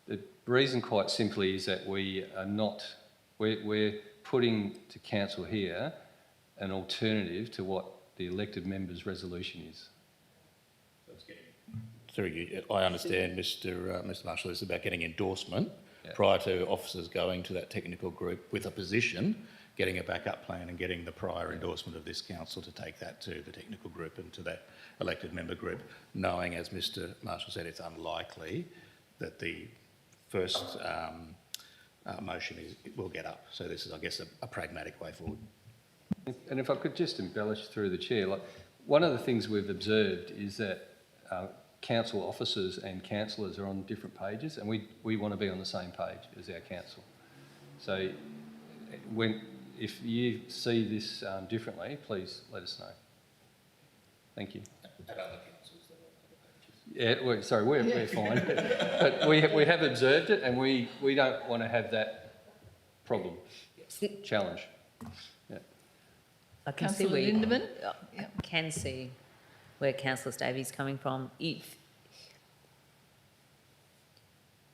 The reason quite simply is that we're putting to council here an alternative to what the elected members' resolution is. Sorry, I understand, Mr. Marshall, this is about getting endorsement prior to officers going to that technical group with a position, getting a backup plan and getting the prior endorsement of this council to take that to the technical group and to that elected member group, knowing, as Mr. Marshall said, it's unlikely that the first motion will get up. So this is, I guess, a pragmatic way forward. And if I could just embellish through the chair, one of the things we've observed is that council officers and councillors are on different pages, and we want to be on the same page as our council. So if you see this differently, please let us know. Thank you. Yeah, we're fine. But we have observed it, and we don't want to have that problem, challenge. Yeah. I can see Councillor Lindemann? I can see where Councillor Davies coming from. If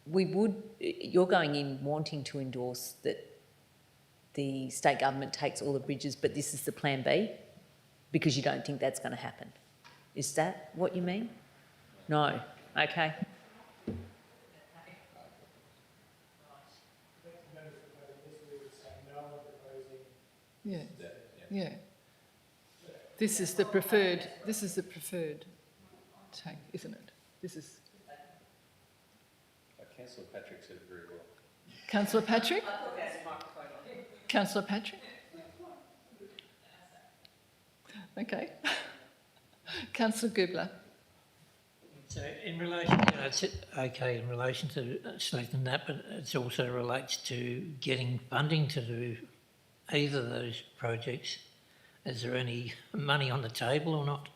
you're going in wanting to endorse that the state government takes all the bridges, but this is the plan B, because you don't think that's going to happen. Is that what you mean? No. Okay. Yeah. Yeah. This is the preferred take, isn't it? This is... Councillor Patrick said it very well. Councillor Patrick? Councillor Patrick? Okay. Councillor Gubler? So in relation, it's okay in relation to selecting that, but it also relates to getting funding to do either of those projects. Is there any money on the table or not?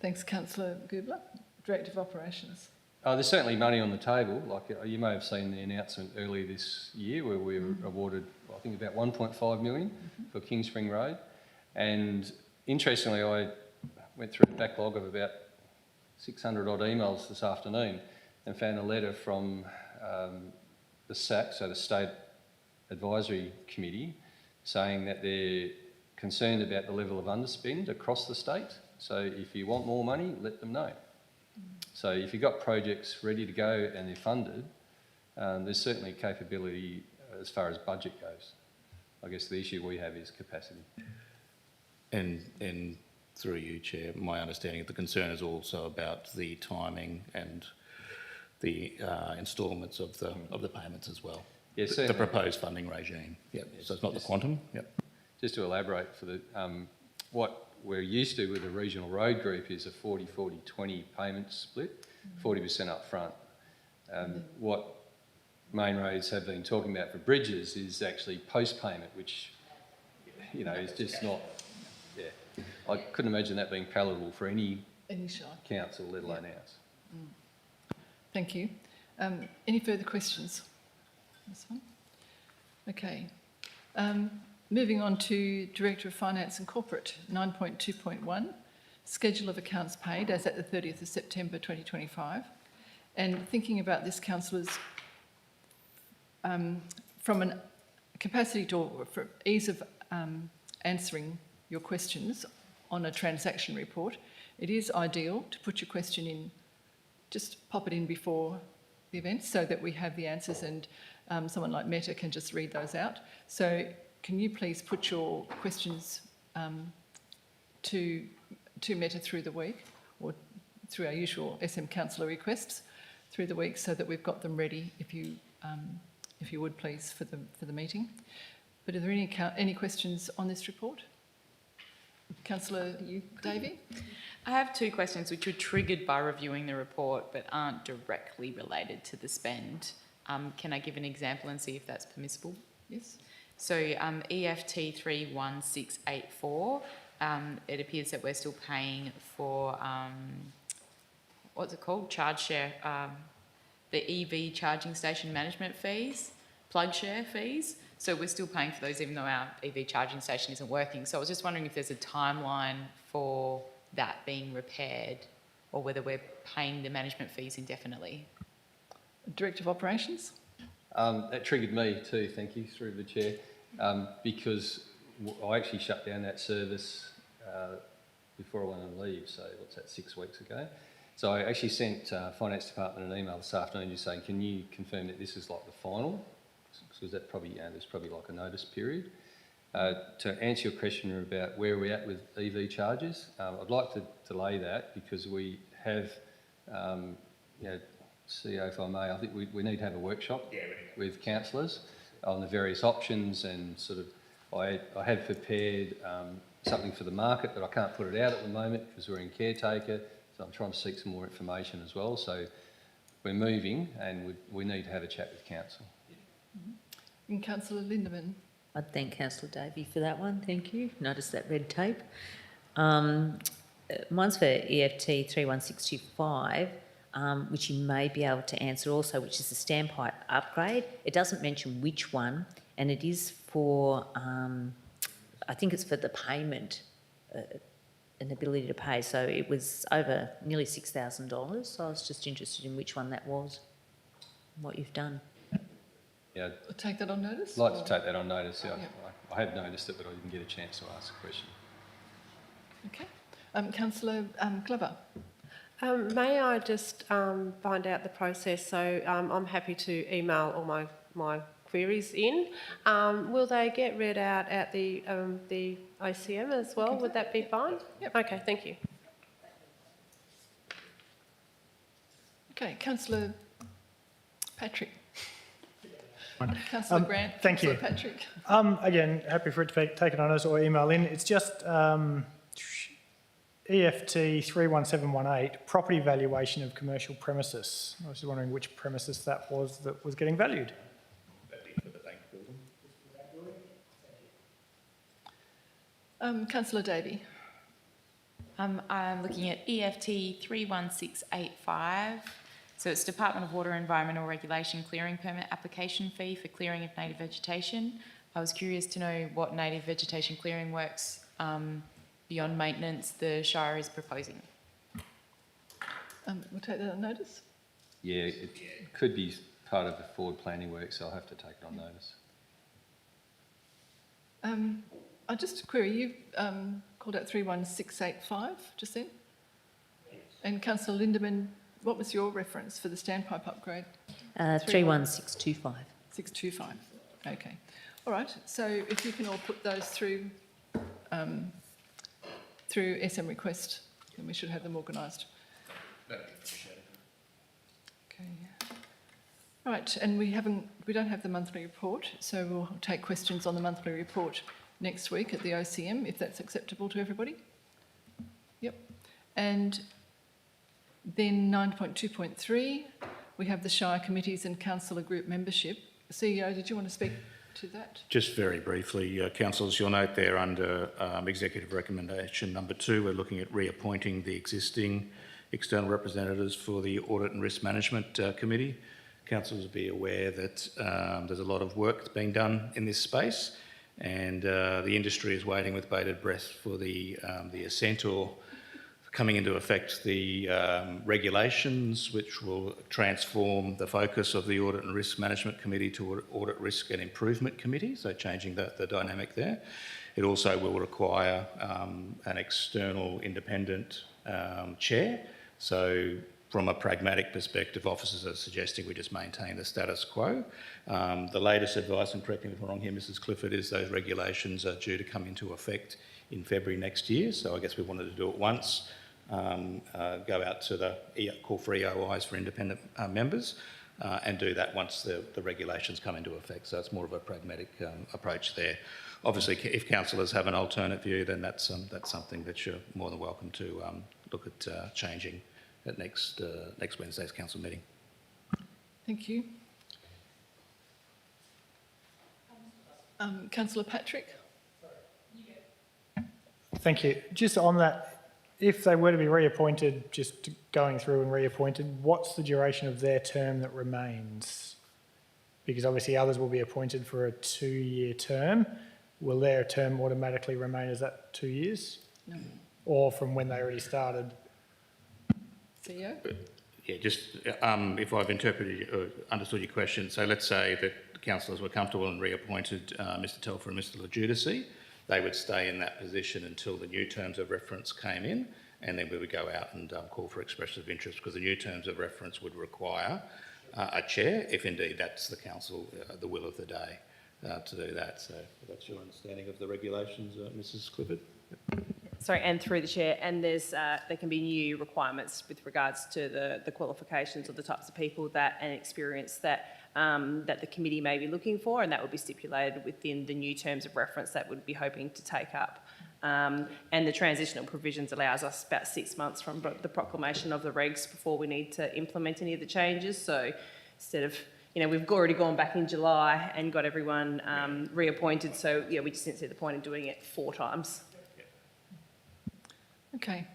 Thanks, Councillor Gubler. Director of Operations. There's certainly money on the table. Like you may have seen the announcement earlier this year where we were awarded, I think, about 1.5 million for Kingsspring Road. And interestingly, I went through a backlog of about 600 odd emails this afternoon and found a letter from the SAC, so the State Advisory Committee, saying that they're concerned about the level of underspend across the state. So if you want more money, let them know. So if you've got projects ready to go and they're funded, there's certainly capability as far as budget goes. I guess the issue we have is capacity. And through you, Chair, my understanding of the concern is also about the timing and the instalments of the payments as well. Yes, the proposed funding regime. Yep. So it's not the quantum. Yep. Just to elaborate, for the what we're used to with the regional road group is a 40-40-20 payment split, 40% up front. What Main Roads have been talking about for bridges is actually post-payment, which, you know, is just not, yeah. I couldn't imagine that being palatable for any council, let alone ours. Thank you. Any further questions? This one? Okay. Moving on to Director of Finance and Corporate, 9.2.1, Schedule of Accounts Paid as at the 30th of September 2025. And thinking about this, councillors, from a capacity to, for ease of answering your questions on a transaction report, it is ideal to put your question in, just pop it in before the event so that we have the answers and someone like Meta can just read those out. So can you please put your questions to Meta through the week or through our usual SM councillor requests through the week so that we've got them ready if you would please for the meeting. But are there any questions on this report? Councillor Davey? I have two questions which were triggered by reviewing the report but aren't directly related to the spend. Can I give an example and see if that's permissible? Yes. So EFT 31684, it appears that we're still paying for, what's it called? Charge share, the EV charging station management fees, plug share fees. So we're still paying for those even though our EV charging station isn't working. So I was just wondering if there's a timeline for that being repaired or whether we're paying the management fees indefinitely. Director of Operations? That triggered me too, thank you, through the chair, because I actually shut down that service before I went on leave, so what's that, 6 weeks ago? So I actually sent Finance Department an email this afternoon just saying, can you confirm that this is like the final? Because that probably, there's probably like a notice period. To answer your question about where we're at with EV charges, I'd like to delay that because we have, CEO, if I may, I think we need to have a workshop with councillors on the various options and sort of, I have prepared something for the market, but I can't put it out at the moment because we're in caretaker, so I'm trying to seek some more information as well. So we're moving and we need to have a chat with council. And Councillor Lindeman? I'd thank Councillor Davey for that one, thank you. Notice that red tape. Mine's for EFT 31625. Which you may be able to answer also, which is the standpipe upgrade. It doesn't mention which one, and it is for, I think it's for the payment, an ability to pay. So it was over nearly $6,000. So I was just interested in which one that was, and what you've done. Yeah, Take that on notice? I'd like to take that on notice. Yeah, I have noticed it, but I didn't get a chance to ask a question. Okay. Councillor Glover? May I just find out the process? So I'm happy to email all my queries in. Will they get read out at the OCM as well? Would that be fine? Yep. Okay, thank you. Okay, Councillor Patrick. Councillor Grant. Thank you. Councillor Patrick. Again, happy for it to be taken on us or email in. It's just EFT 31718, property valuation of commercial premises. I was just wondering which premises that was getting valued. That'd be for the bank building. Councillor Davey. I'm looking at EFT 31685. So it's Department of Water Environmental Regulation clearing permit application fee for clearing of native vegetation. I was curious to know what native vegetation clearing works beyond maintenance the Shire is proposing. We'll take that on notice. Yeah, it could be part of the forward planning work, so I'll have to take it on notice. I just query, you called out 31685 just then? And Councillor Lindemann, what was your reference for the standpipe upgrade? 31625. 625. Okay. All right. So if you can all put those through SM request, then we should have them organised. Okay. Right. And we don't have the monthly report, so we'll take questions on the monthly report next week at the OCM, if that's acceptable to everybody. Yep. And then 9.2.3, we have the Shire committees and councillor group membership. CEO, did you want to speak to that? Just very briefly, councillors, you'll note there under executive recommendation number 2, we're looking at reappointing the existing external representatives for the Audit and Risk Management Committee. Councillors will be aware that there's a lot of work that's being done in this space, and the industry is waiting with bated breath for the assent or coming into effect the regulations which will transform the focus of the Audit and Risk Management Committee to Audit, Risk and Improvement Committee, so changing the dynamic there. It also will require an external independent chair. So from a pragmatic perspective, officers are suggesting we just maintain the status quo. The latest advice, and correct me if I'm wrong here, Mrs Clifford, is those regulations are due to come into effect in February next year. So I guess we wanted to do it once, go out to the call for EOIs for independent members, and do that once the regulations come into effect. So it's more of a pragmatic approach there. Obviously, if councillors have an alternate view, then that's something that you're more than welcome to look at changing at next Wednesday's council meeting. Thank you. Councillor Patrick? Thank you. Just on that, if they were to be reappointed, just going through and reappointed, what's the duration of their term that remains? Because obviously others will be appointed for a 2-year term. Will their term automatically remain as that 2 years? No. Or from when they already started? CEO? Yeah, just if I've understood your question, so let's say that councillors were comfortable and reappointed Mr Telfer and Mr Legitimacy, they would stay in that position until the new terms of reference came in, and then we would go out and call for expression of interest, because the new terms of reference would require a chair, if indeed that's the council, the will of the day to do that. So that's your understanding of the regulations, Mrs Clifford? Sorry, and through the chair, and there can be new requirements with regards to the qualifications of the types of people that and experience that that the committee may be looking for, and that would be stipulated within the new terms of reference that we'd be hoping to take up. And the transitional provisions allows us about 6 months from the proclamation of the regs before we need to implement any of the changes. So instead of, we've already gone back in July and got everyone reappointed, so yeah, we just didn't see the point in doing it 4 times. Okay.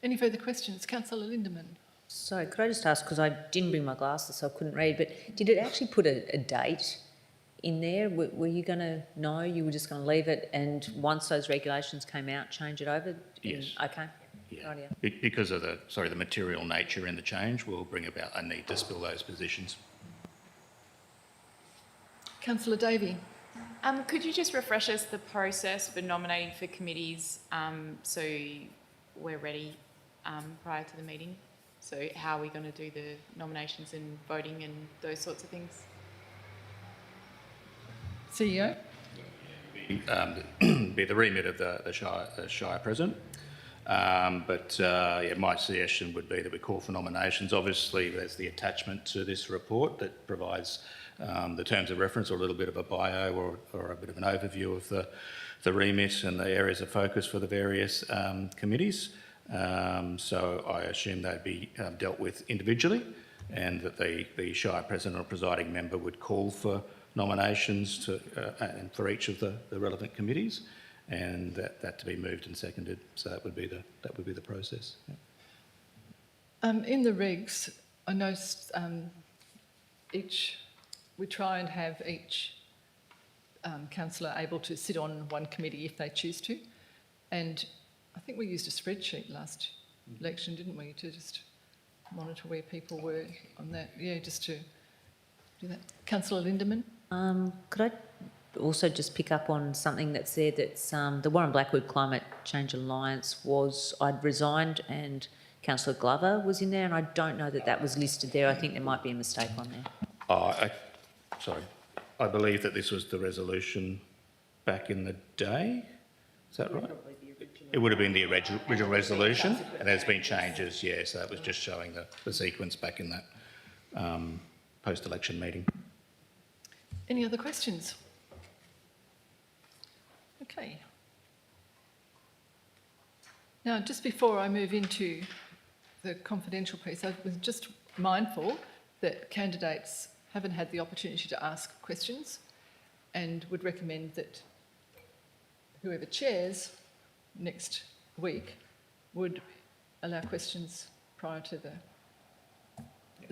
Any further questions? Councillor Lindemann. So could I just ask, because I didn't bring my glasses so I couldn't read, but did it actually put a date in there? Were you going to know, you were just going to leave it, and once those regulations came out, change it over? Yes. Okay. Yeah. Because of the material nature in the change will bring about a need to spill those positions. Councillor Davey. Could you just refresh us the process for nominating for committees so we're ready prior to the meeting? So how are we going to do the nominations and voting and those sorts of things? CEO? Be the remit of the Shire President. My suggestion would be that we call for nominations. Obviously, there's the attachment to this report that provides the terms of reference, or a little bit of a bio or a bit of an overview of the remit and the areas of focus for the various committees. So I assume they'd be dealt with individually, and that the Shire President or presiding member would call for nominations and for each of the relevant committees. and that to be moved and seconded. So that would be the process. Yeah. In the regs, I noticed we try and have each councillor able to sit on one committee if they choose to. And I think we used a spreadsheet last election, didn't we, to just monitor where people were on that? Yeah, just to do that. Councillor Lindemann? Could I also just pick up on something that's there, that's the Warren Blackwood Climate Change Alliance I'd resigned and Councillor Glover was in there, and I don't know that was listed there. I think there might be a mistake on there. Sorry. I believe that this was the resolution back in the day. Is that right? It would have been the original resolution, and there's been changes, yeah, so that was just showing the sequence back in that post-election meeting. Any other questions? Okay. Now, just before I move into the confidential piece, I was just mindful that candidates haven't had the opportunity to ask questions, and would recommend that whoever chairs next week would allow questions prior to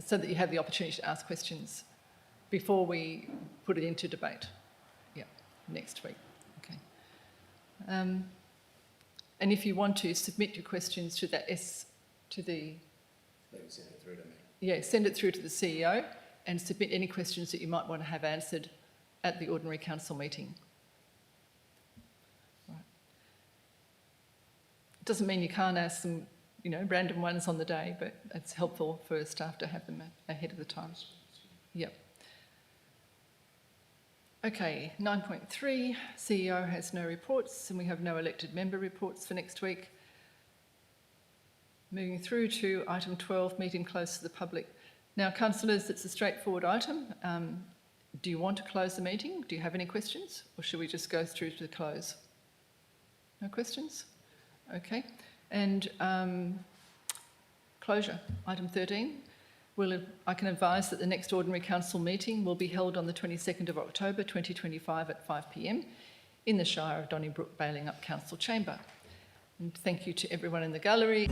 so that you have the opportunity to ask questions before we put it into debate. Yeah, next week. Okay. And if you want to submit your questions to that send it through to me. Yeah, send it through to the CEO and submit any questions that you might want to have answered at the ordinary council meeting. Right. It doesn't mean you can't ask them, random ones on the day, but it's helpful for staff to have them ahead of the time. Yep. Okay, 9.3, CEO has no reports, and we have no elected member reports for next week. Moving through to item 12, meeting closed to the public. Now, councillors, it's a straightforward item. Do you want to close the meeting? Do you have any questions? Or should we just go through to the close? No questions? Okay. And closure, item 13. I can advise that the next ordinary council meeting will be held on the 22nd of October 2025 at 5 p.m. in the Shire of Donnybrook, Balingup Council Chamber. And thank you to everyone in the gallery.